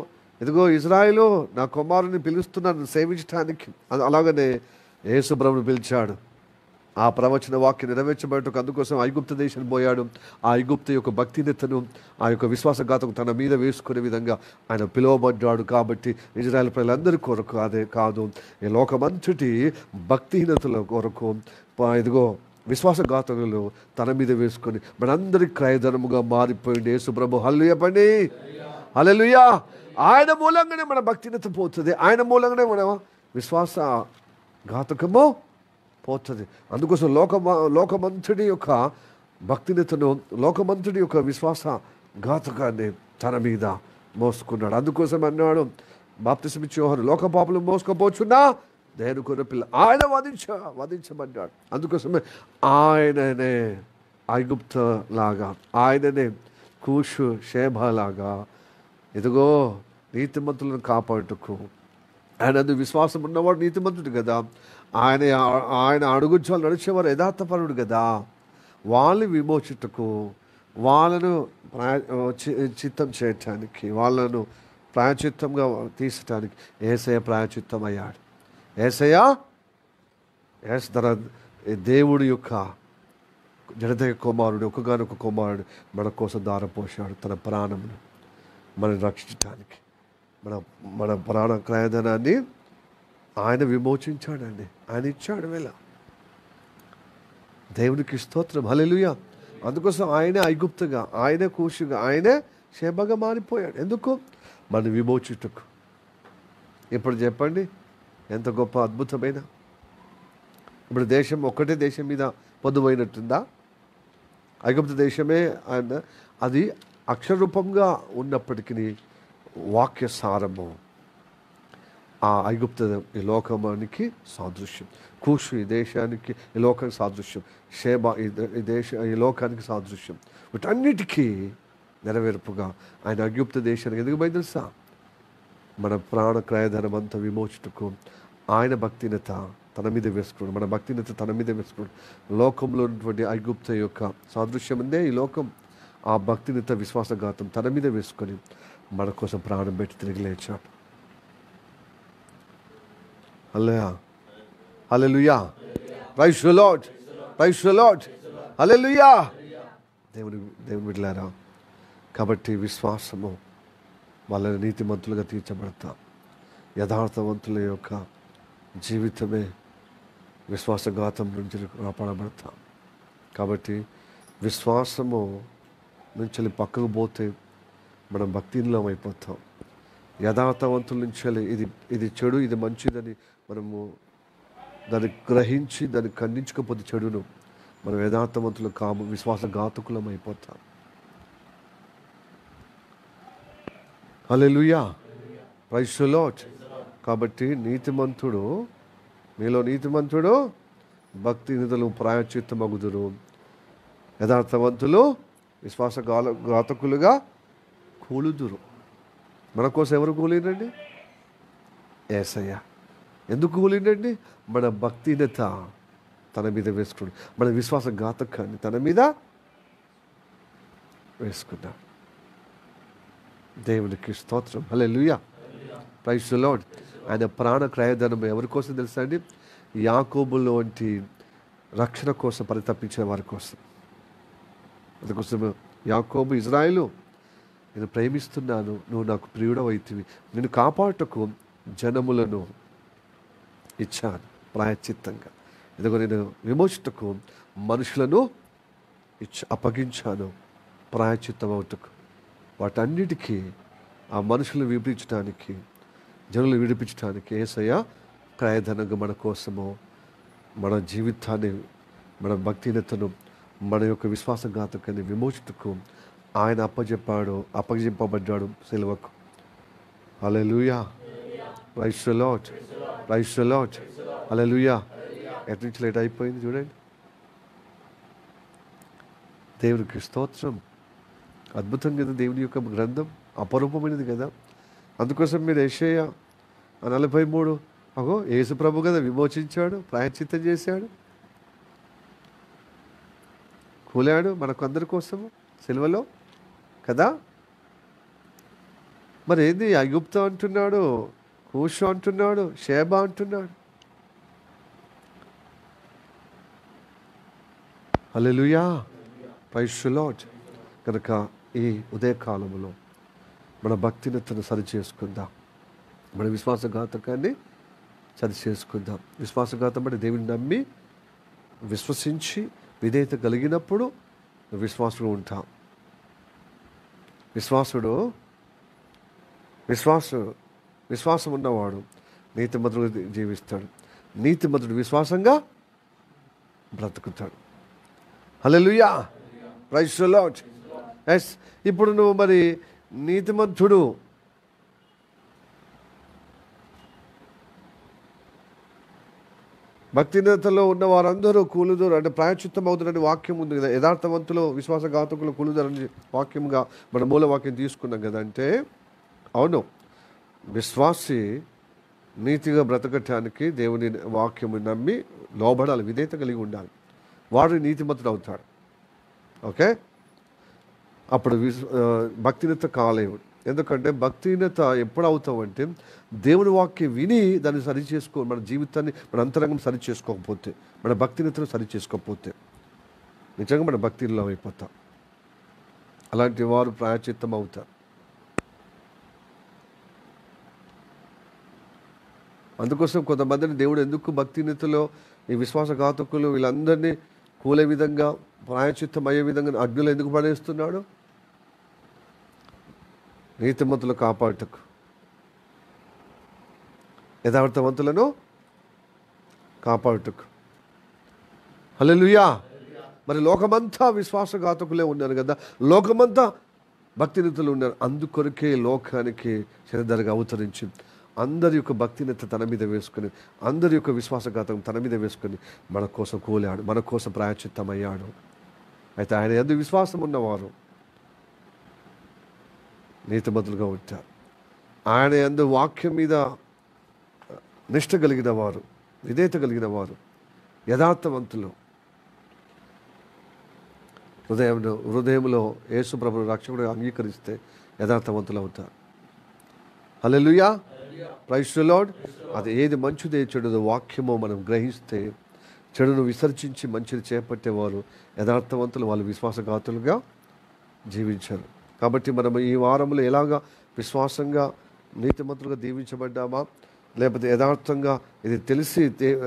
ఇదిగో ఇజ్రాయేలు నా కుమారుని పిలుస్తున్నాను సేవించడానికి. అలాగనే యేసు ప్రభువుని పిలిచాడు. ఆ ప్రవచన వాక్యం నెరవేర్చబడటకు అందుకోసం ఐగుప్త దేశం పోయాడు. ఆ ఐగుప్తు యొక్క భక్తినతను, ఆ యొక్క విశ్వాసఘాతకు తన మీద వేసుకునే విధంగా ఆయన పిలువబడ్డాడు. కాబట్టి ఇజ్రాయేల్ ప్రజలందరి కొరకు అదే కాదు, ఈ లోకమంతటి భక్తిహీనతల కొరకు ఇదిగో విశ్వాసఘాతకులు తన మీద వేసుకొని మనందరి క్రయధనముగా మారిపోయింది యేసు ప్రభు. హల్లెలూయా పండి, హల్లెలూయా. ఆయన మూలంగానే మన భక్తినత పోతుంది, ఆయన మూలంగానే మన విశ్వాసఘాతకము పోతుంది. అందుకోసం లోకమంతుడి యొక్క భక్తినతను, లోకమంతుడి యొక్క విశ్వాసఘాతకాన్ని తన మీద మోసుకున్నాడు. అందుకోసం అన్నాడు బాప్తిసమిచ్చే యోహాను, లోక పాపలు మోసుకపోచున్నా దేవుని కొన్న పిల్ల ఆయన వధించబడ్డాడు. అందుకోసమే ఆయననే ఐగుప్త లాగా, ఆయననే కూషు షేబలాగా ఇదిగో నీతిమంతులను కాపాడుటకు, ఆయన అందు విశ్వాసం ఉన్నవాడు నీతిమంతుడు కదా. ఆయన అడుగుజాలు నడిచేవారు యథార్థపరుడు కదా. వాళ్ళని విమోచుటకు, వాళ్ళను చిత్తం చేయటానికి, వాళ్ళను ప్రాయచిత్తంగా తీసటానికి యేసయ్య ప్రాయచిత్తం అయ్యాడు. యేసయ్య తన దేవుడి యొక్క జడదయ కుమారుడు, ఒకగానొక కుమారుడు మన కోసం దారపోశాడు తన ప్రాణమును మనం రక్షించడానికి. మన ప్రాణ క్రయధనాన్ని ఆయన విమోచించాడండి, ఆయన ఇచ్చాడు వేళ. దేవునికి స్తోత్రం, హల్లెలూయా. అందుకోసం ఆయనే ఐగుప్తుగా, ఆయనే కూషుగా, ఆయనే షేబగా మారిపోయాడు. ఎందుకు? మన విమోచుటకు. ఇప్పుడు చెప్పండి, ఎంత గొప్ప అద్భుతమైన. ఇప్పుడు దేశం ఒక్కటే దేశం మీద పొందుపోయినట్టుందా? ఐగుప్తు దేశమే అది అక్షరరూపంగా ఉన్నప్పటికీ వాక్య సారము ఆ ఐగుప్త ఈ లోకానికి సాదృశ్యం, కూషు ఈ దేశానికి ఈ లోకానికి సాదృశ్యం, షేబా ఈ లోకానికి సాదృశ్యం. వీటన్నిటికీ నెరవేర్పుగా ఆయన ఐగుప్త దేశానికి ఎందుకు పోయి తెలుసా? మన ప్రాణ క్రయధనం అంతా విమోచుటకు ఆయన భక్తినత తన మీద వేసుకున్నాడు, మన భక్తినత తన మీద వేసుకున్నాడు. లోకంలో ఉన్నటువంటి ఐగుప్త యొక్క సాదృశ్యం ఉందే ఈ లోకం. ఆ భక్తినత విశ్వాసఘాతం తన మీద వేసుకొని మన కోసం ప్రాణం పెట్టి తిరిగి లేచాడు. Hallelujah, praise the Lord, praise the lord, hallelujah. దేవుని బిడ్డలారా, కాబట్టి విశ్వాసము వాళ్ళని నీతిమంతులుగా తీర్చబడతాం. యథార్థవంతుల యొక్క జీవితమే విశ్వాసఘాతం నుంచి కాపాడబడతాం. కాబట్టి విశ్వాసము నుంచి పక్కకు పోతే మనం భక్తిహీనం అయిపోతాం. యథార్థవంతుల నుంచి ఇది చెడు, ఇది మంచిదని మనము దాన్ని గ్రహించి దాన్ని ఖండించకపోతే చెడును మనం యథార్థవంతులు కాము, విశ్వాసఘాతకులం అయిపోతాం. హల్లెలూయా, ప్రైజ్ ది లార్డ్. కాబట్టి మీలో నీతిమంతుడు భక్తినిధులు ప్రాయశ్చిత్తమగుదురు, యథార్థవంతులు విశ్వాసఘాతకులుగా కూలుదురు. మన కోసం ఎవరు కూలిండండి? యేసయ్య. ఎందుకు కూలిండండి? మన భక్తినత తన మీద వేసుకున్నాడు, మన విశ్వాసఘాతకాన్ని తన మీద వేసుకున్నాడు. దేవునికి స్తోత్రం, హల్లెలూయా, ప్రైజ్ ది లార్డ్. ఆయన ప్రాణ క్రయధనం ఎవరి కోసం తెలుసా అండి? యాకోబులో వంటి రక్షణ కోసం పరితపించిన వారి కోసం. అందుకోసం యాకోబు, ఇజ్రాయేలు, నేను ప్రేమిస్తున్నాను, నువ్వు నాకు ప్రియుడవైతివి, నేను కాపాడుటకు జనములను ఇచ్చాను ప్రాయశ్చిత్తంగా. ఇదిగో నేను విమోచటకు మనుషులను అప్పగించాను ప్రాయశ్చిత్తం అవుటకు. వాటన్నిటికీ ఆ మనుషులు విడిపించడానికి, జనులు విడిపించడానికి యేసయ్య క్రయధనంగా మన కోసము మన జీవితాన్ని, మన భక్తినతను, మన యొక్క విశ్వాసఘాతకాన్ని విమోచనకు ఆయన అప్పగింపబడ్డాడు సిలువకు. Hallelujah, praise the Lord, praise the lord, hallelujah. ఎటు నుంచి లేట్ అయిపోయింది చూడండి. దేవునికి స్తోత్రం. అద్భుతం కదా దేవుని యొక్క గ్రంథం, అపరూపమైనది కదా. అందుకోసం మీరు యెషయా 43 అగో యేసు ప్రభు కదా విమోచించాడు, ప్రాయశ్చిత్తం చేశాడు, కూలాడు మనకందరి కోసము సిలువలో కదా. మరి ఏంది ఐగుప్తు అంటున్నాడు, కూషు అంటున్నాడు, షేబా అంటున్నాడు. Hallelujah, praise the lord. కనుక ఈ ఉదయకాలంలో మన భక్తినతను సరిచేసుకుందాం, మన విశ్వాసఘాతకాన్ని సరిచేసుకుందాం. విశ్వాసఘాతం అంటే దేవుని నమ్మి విశ్వసించి విధేయత కలిగినప్పుడు విశ్వాసుడు ఉంటాం. విశ్వాసం ఉన్నవాడు నీతిమంతుడు జీవిస్తాడు, నీతిమంతుడు విశ్వాసంగా బ్రతుకుతాడు. హల్లెలూయా, ప్రైజ్ ది లార్డ్. ఎస్, ఇప్పుడు నువ్వు మరి నీతిమంతుడు, భక్తినతలో ఉన్న వారందరూ కూలుదరు అంటే ప్రాయశ్చిత్తం అవుతుందని వాక్యం ఉంది కదా. యథార్థవంతులు విశ్వాసఘాతకులు కూలుదరని వాక్యంగా మన మూల వాక్యం తీసుకున్నాం కదా. అంటే అవును, విశ్వాసి నీతిగా బ్రతకటానికి దేవుని వాక్యము నమ్మి లోబడాలి, విధేయత కలిగి ఉండాలి. వాడు నీతిమంతుడు అవుతాడు. ఓకే, అప్పుడు భక్తినత కాలేవు. ఎందుకంటే భక్తిహీనత ఎప్పుడు అవుతామంటే దేవుని వాక్యం విని దాన్ని సరిచేసుకో, మన జీవితాన్ని, మన అంతరంగం సరిచేసుకోకపోతే, మన భక్తినతను సరిచేసుకోకపోతే నిజంగా మన భక్తిలో అయిపోతాం. అలాంటి వారు ప్రాయశ్చిత్తం అవుతారు. అందుకోసం కొంతమందిని దేవుడు ఎందుకు భక్తినతలో ఈ విశ్వాసఘాతకులు వీళ్ళందరినీ కూలే విధంగా, ప్రాయశ్చిత్తం అయ్యే విధంగా అగ్నిలో ఎందుకు పడేస్తున్నాడు? నీతిమంతులు కాపాడుటకు, యథార్థవంతులను కాపాడుటకు. హల్లెలూయా. మరి లోకమంతా విశ్వాసఘాతకులే ఉన్నారు కదా, లోకమంతా భక్తినీతులు ఉన్నారు. అందుకొరకే లోకానికి శరీరధారిగా అవతరించి అందరి యొక్క భక్తినత తన మీద వేసుకొని, అందరి యొక్క విశ్వాసఘాతం తన మీద వేసుకొని మన కోసం కూలాడు, మన కోసం ప్రాయశ్చిత్తం అయ్యాడు. అయితే ఆయన యందు విశ్వాసం ఉన్నవారు నీతిమంతులుగా ఉంటారు. ఆయన యందు వాక్యం మీద నిష్ఠ కలిగిన వారు, విధేయత కలిగిన వారు, యథార్థవంతులు, హృదయంలో యేసు ప్రభువు రక్షకుడు అంగీకరిస్తే యథార్థవంతులు అవుతారు. హల్లెలూయా, ప్రైజ్ ది లార్డ్. అది ఏది మంచిదే చెడుదో వాక్యమో మనం గ్రహిస్తే, చెడును విసర్జించి మంచిది చేపట్టేవారు యథార్థవంతులు, వాళ్ళు విశ్వాసఘాతులుగా జీవించారు. కాబట్టి మనం ఈ వారంలో ఎలాగా విశ్వాసంగా నీతిమంతులుగా దీవించబడ్డామా, లేకపోతే యథార్థంగా ఇది తెలిసి,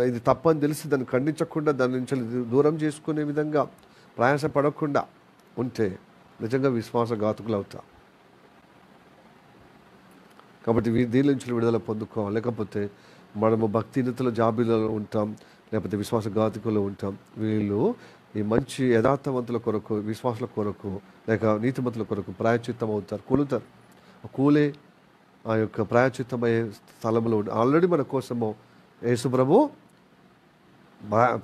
ఇది తప్పని తెలిసి దాన్ని ఖండించకుండా దాని నుంచి దూరం చేసుకునే విధంగా ప్రయాసపడకుండా ఉంటే నిజంగా విశ్వాసఘాతకులు అవుతాం. కాబట్టి దీని నుంచి విడుదల పొందుకోవాలి. లేకపోతే మనము భక్తినీతుల జాబితాలో ఉంటాం, లేకపోతే విశ్వాసఘాతకులు ఉంటాం. వీళ్ళు ఈ మంచి యథార్థవంతుల కొరకు, విశ్వాసుల కొరకు, లేక నీతిమంతుల కొరకు ప్రాయశ్చిత్తం అవుతారు, కూలుతారు. కూలే ఆ యొక్క ప్రాయశ్చిత్తమయ్యే స్థలంలో ఆల్రెడీ మన కోసము యేసు ప్రభు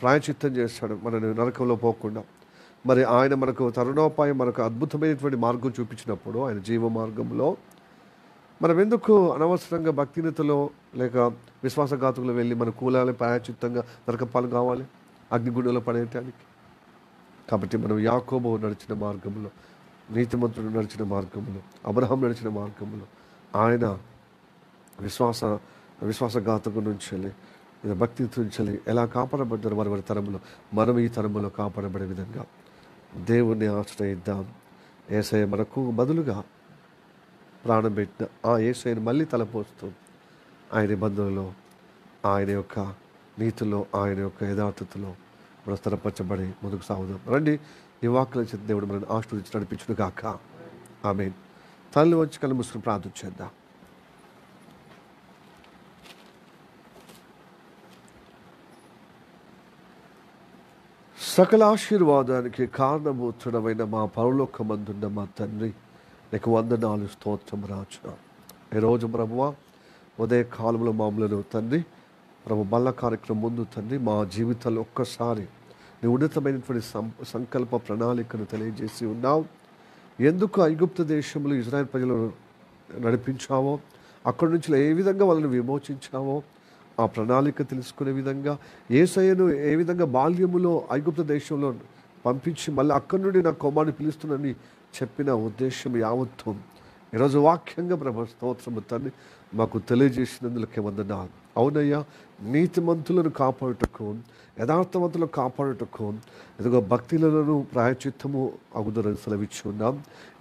ప్రాయశ్చిత్తం చేస్తాడు, మనని నరకంలో పోకుండా. మరి ఆయన మనకు తరుణోపాయం, మనకు అద్భుతమైనటువంటి మార్గం చూపించినప్పుడు, ఆయన జీవ మార్గంలో మనం ఎందుకు అనవసరంగా భక్తినీతిలో లేక విశ్వాసఘాతకులు వెళ్ళి మన కూలాలి, ప్రాయశ్చిత్తంగా నరకపాలు కావాలి, అగ్నిగుండంలో పడేయటానికి? కాబట్టి మనం యాకోబు నడిచిన మార్గంలో, నీతిమంతుడు నడిచిన మార్గంలో, అబ్రహాం నడిచిన మార్గంలో, ఆయన విశ్వాసఘాతకు నుంచి భక్తి నుంచి ఎలా కాపాడబడ్డారు వారి తరంలో, మనం ఈ తరంలో కాపాడబడే విధంగా దేవుణ్ణి ఆశ్రయిద్దాం. యేసయ్య మనకు బదులుగా ప్రాణం పెట్టిన ఆ యేసయ్యను మళ్ళీ తలపోస్తూ ఆయన బంధువులో, ఆయన యొక్క నీతిలో, ఆయన యొక్క యథార్థతలో మనం స్థిరపరచబడి ముందుకు సాగుదాం. రండి, ఈ వాక్కుల చేత దేవుడు మనల్ని ఆశీర్వదించి నడిపించును గాక. ఆమేన్. తల్లి వచ్చి కళ్ళు మూసుకుని ప్రార్థన చేద్దాం. సకల ఆశీర్వాదానికి కారణభూతుడమైన మా పరలోకమందున్న మా తండ్రి, నీకు వందనాలు, స్తోత్రం రాజా. ఈరోజు ప్రభువా ఉదయ కాలంలో మామూలు తండ్రి ప్రభు బల్ల కార్యక్రమం ముందు తండ్రి మా జీవితాల్లో ఒక్కసారి నీ ఉన్నతమైనటువంటి సంకల్ప ప్రణాళికను తెలియజేసి ఉన్నావు. ఎందుకు ఐగుప్తు దేశంలో ఇజ్రాయెల్ ప్రజలు నడిపించావో, అక్కడి నుంచి ఏ విధంగా వాళ్ళని విమోచించావో ఆ ప్రణాళిక తెలుసుకునే విధంగా, యేసయ్యను ఏ విధంగా బాల్యములో ఐగుప్తు దేశంలో పంపించి మళ్ళీ అక్కడి నుండి నా కుమారుని పిలుస్తున్నానని చెప్పిన ఉద్దేశం యావత్తు ఈరోజు వాక్యంగా ప్రభు స్తోత్రము తండ్రి మాకు తెలియజేసినందులకే వందనాలు. అవునయ్యా, నీతిమంతులను కాపాడుటకు, యథార్థవంతులను కాపాడుటకు ఎదుగో భక్తులను ప్రాయచిత్తము అగుదరని సెలవిచ్చి ఉన్నాం.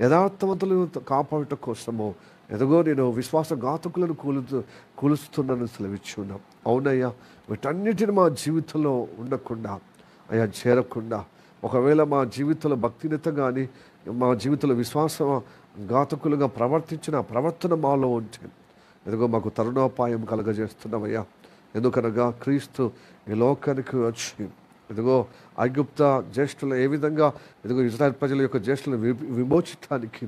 యథార్థవంతులను కాపాడుట కోసము ఎదుగో నేను విశ్వాసఘాతకులను కూలుస్తున్నాను సెలవిచ్చి ఉన్నాం. అవునయ్యా, వీటన్నిటిని మా జీవితంలో ఉండకుండా అయ్యా చేరకుండా, ఒకవేళ మా జీవితంలో భక్తినిత కానీ మా జీవితంలో విశ్వాస ఘాతకులుగా ప్రవర్తించిన ప్రవర్తన మాలో ఉంటే ఎదుగో మాకు తరుణోపాయం కలగజేస్తున్నామయ్యా. ఎందుకనగా క్రీస్తు ఈ లోకానికి వచ్చి ఎదుగో ఐగుప్త జ్యేష్ఠులు ఏ విధంగా ఎదుగో ఇజ్రాయెల్ ప్రజల యొక్క జ్యేష్ఠులను విమోచించడానికి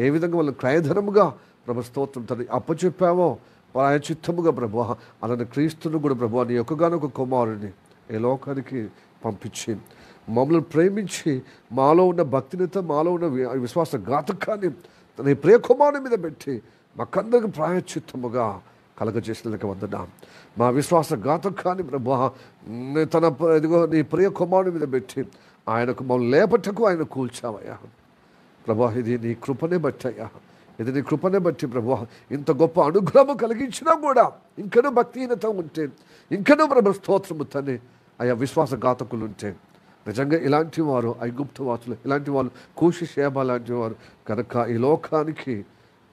ఏ విధంగా వాళ్ళని క్రయధనముగా ప్రభు స్తోత్రం తండ్రి అప్పచెప్పావో ప్రాయచిత్తముగా ప్రభు, అలానే క్రీస్తును కూడా ప్రభు నీ యొక్కగానొక కుమారుని ఈ లోకానికి పంపించి మమ్మల్ని ప్రేమించి మాలో ఉన్న భక్తినిత, మాలో ఉన్న విశ్వాస ఘాతకాన్ని తన ప్రియ కుమారుని మీద పెట్టి మాకందరికి ప్రాయచిత్తముగా కలగజేసినందుకు వందనాం. మా విశ్వాస ఘాతకాన్ని ప్రభు తన ఇదిగో నీ ప్రియ కుమారుని మీద పెట్టి ఆయనకు మమ్మల్ని లేపటకు ఆయన కూల్చావయ్యా ప్రభు. ఇది నీ కృపనే బట్టి అయ్యా, ఇది నీ కృపనే బట్టి ప్రభు. ఇంత గొప్ప అనుగ్రహం కలిగించినా కూడా ఇంకనూ భక్తిహీనత ఉంటే, ఇంకనూ ప్రభు స్తోత్రము తనే అయ్యా విశ్వాసఘాతకులు ఉంటే, నిజంగా ఇలాంటి వారు ఐగుప్తు వాసులు, ఇలాంటి వాళ్ళు కూషి షేబ లాంటి వారు కనుక ఈ లోకానికి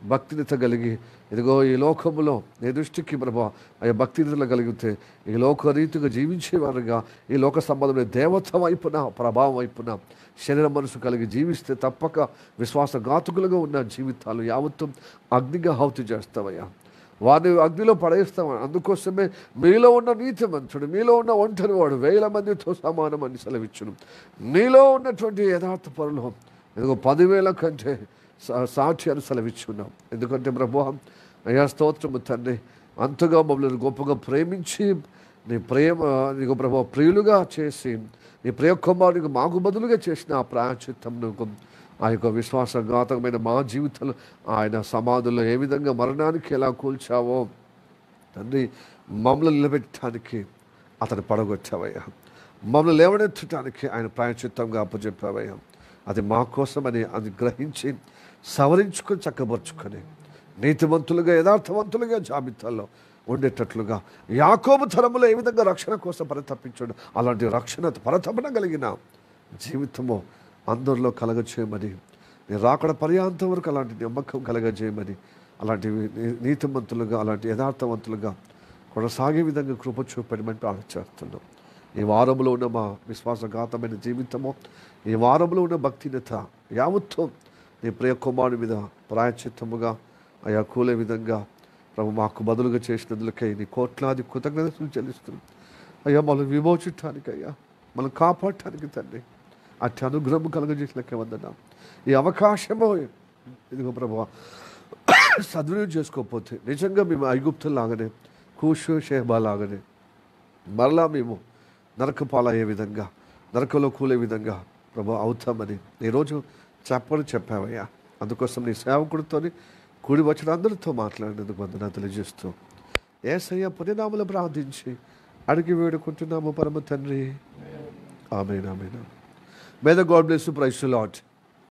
భక్తినిత కలిగి ఇదిగో ఈ లోకములో నీ దృష్టికి ప్రభు అయ్యా భక్తినితలు కలిగితే ఈ లోక రీతిగా జీవించేవారుగా ఈ లోక సంబంధమైన దేవత వైపున ప్రభావం వైపున శరీర మనసు కలిగి జీవిస్తే తప్పక విశ్వాసఘాతకులుగా ఉన్న జీవితాలు యావత్తు అగ్నిగా హౌతి చేస్తావయ్యా. వారిని అగ్నిలో పడేస్తాం. అందుకోసమే మీలో ఉన్న నీతిమంతుడు, మీలో ఉన్న ఒంటరి వాడు 1000 మందితో సమానం అని సెలవిచ్చును. నీలో ఉన్నటువంటి యథార్థ పరులు ఇదిగో 10,000 కంటే సాక్షి అని సెలవిచ్చున్నాం. ఎందుకంటే ప్రభు అయ్యా స్తోత్రము తండ్రి, అంతగా మమ్మల్ని గొప్పగా ప్రేమించి నీ ప్రేమ నీకు ప్రభు ప్రియులుగా చేసి నీ ప్రియ కుమారునికి మాకు బదులుగా చేసిన ఆ ప్రాయచిత్తమునకు ఆ యొక్క విశ్వాసఘాతకమైన మా జీవితంలో ఆయన సమాధుల్లో ఏ విధంగా మరణానికి ఎలా కూల్చావో తండ్రి, మమ్మల్ని నిలబెట్టడానికి అతను పడగొట్టావయ్యా. మమ్మల్ని లేవనెత్తడానికి ఆయన ప్రాయచిత్తంగా అప్పచెప్పావయ్యా. అది మా కోసమని అది గ్రహించి సవరించుకొని చక్కబరుచుకొని నీతివంతులుగా యథార్థవంతులుగా జాబితాలో ఉండేటట్లుగా యాకోబు తరములో ఏ విధంగా రక్షణ కోసం పరితపించాడు అలాంటి రక్షణ పరితపన కలిగిన జీవితము అందరిలో కలగజేయమని, నేను రాకడ పర్యాంతం వరకు అలాంటి నమ్మకం కలగజేయమని, అలాంటి నీతిమంతులుగా అలాంటి యథార్థవంతులుగా కొనసాగే విధంగా కృప చూపడమని ప్రార్థిస్తున్నాం. ఈ వారంలో ఉన్న మా విశ్వాసఘాతమైన జీవితము, ఈ వారంలో ఉన్న భక్తినత యావత్తు నీ ప్రియ కుమారుని మీద ప్రాయచిత్తముగా అయా కూలే విధంగా ప్రభు మాకు బదులుగా చేసినందులకై నీ కోట్లాది కృతజ్ఞతలు చెల్లిస్తున్నాం అయ్యా. మనం విమోచించడానికి అయ్యా, మనం కాపాడటానికి తండ్రి అట్టి అనుగ్రహం కలగజేసినకే వందనాం. ఈ అవకాశము ఇదిగో ప్రభు సద్వినియోగం చేసుకోకపోతే నిజంగా మేము ఐగుప్తులాగానే కూషు షేబా లాగానే మరలా మేము నరక పాలయ్యే విధంగా, నరకంలో కూలే విధంగా ప్రభు అవుతామని ఈరోజు చెప్పావయ్యా. అందుకోసం నీ సేవకుడితో కూడి వచ్చిన అందరితో మాట్లాడినందుకు వందనాలు తెలియజేస్తూ యేసయ్య పుణ్యనామములో ప్రార్థించి అడిగి వేడుకుంటున్నాము పరమ తండ్రి. ఆమేన్, ఆమేన్. May the God bless you. Praise the Lord.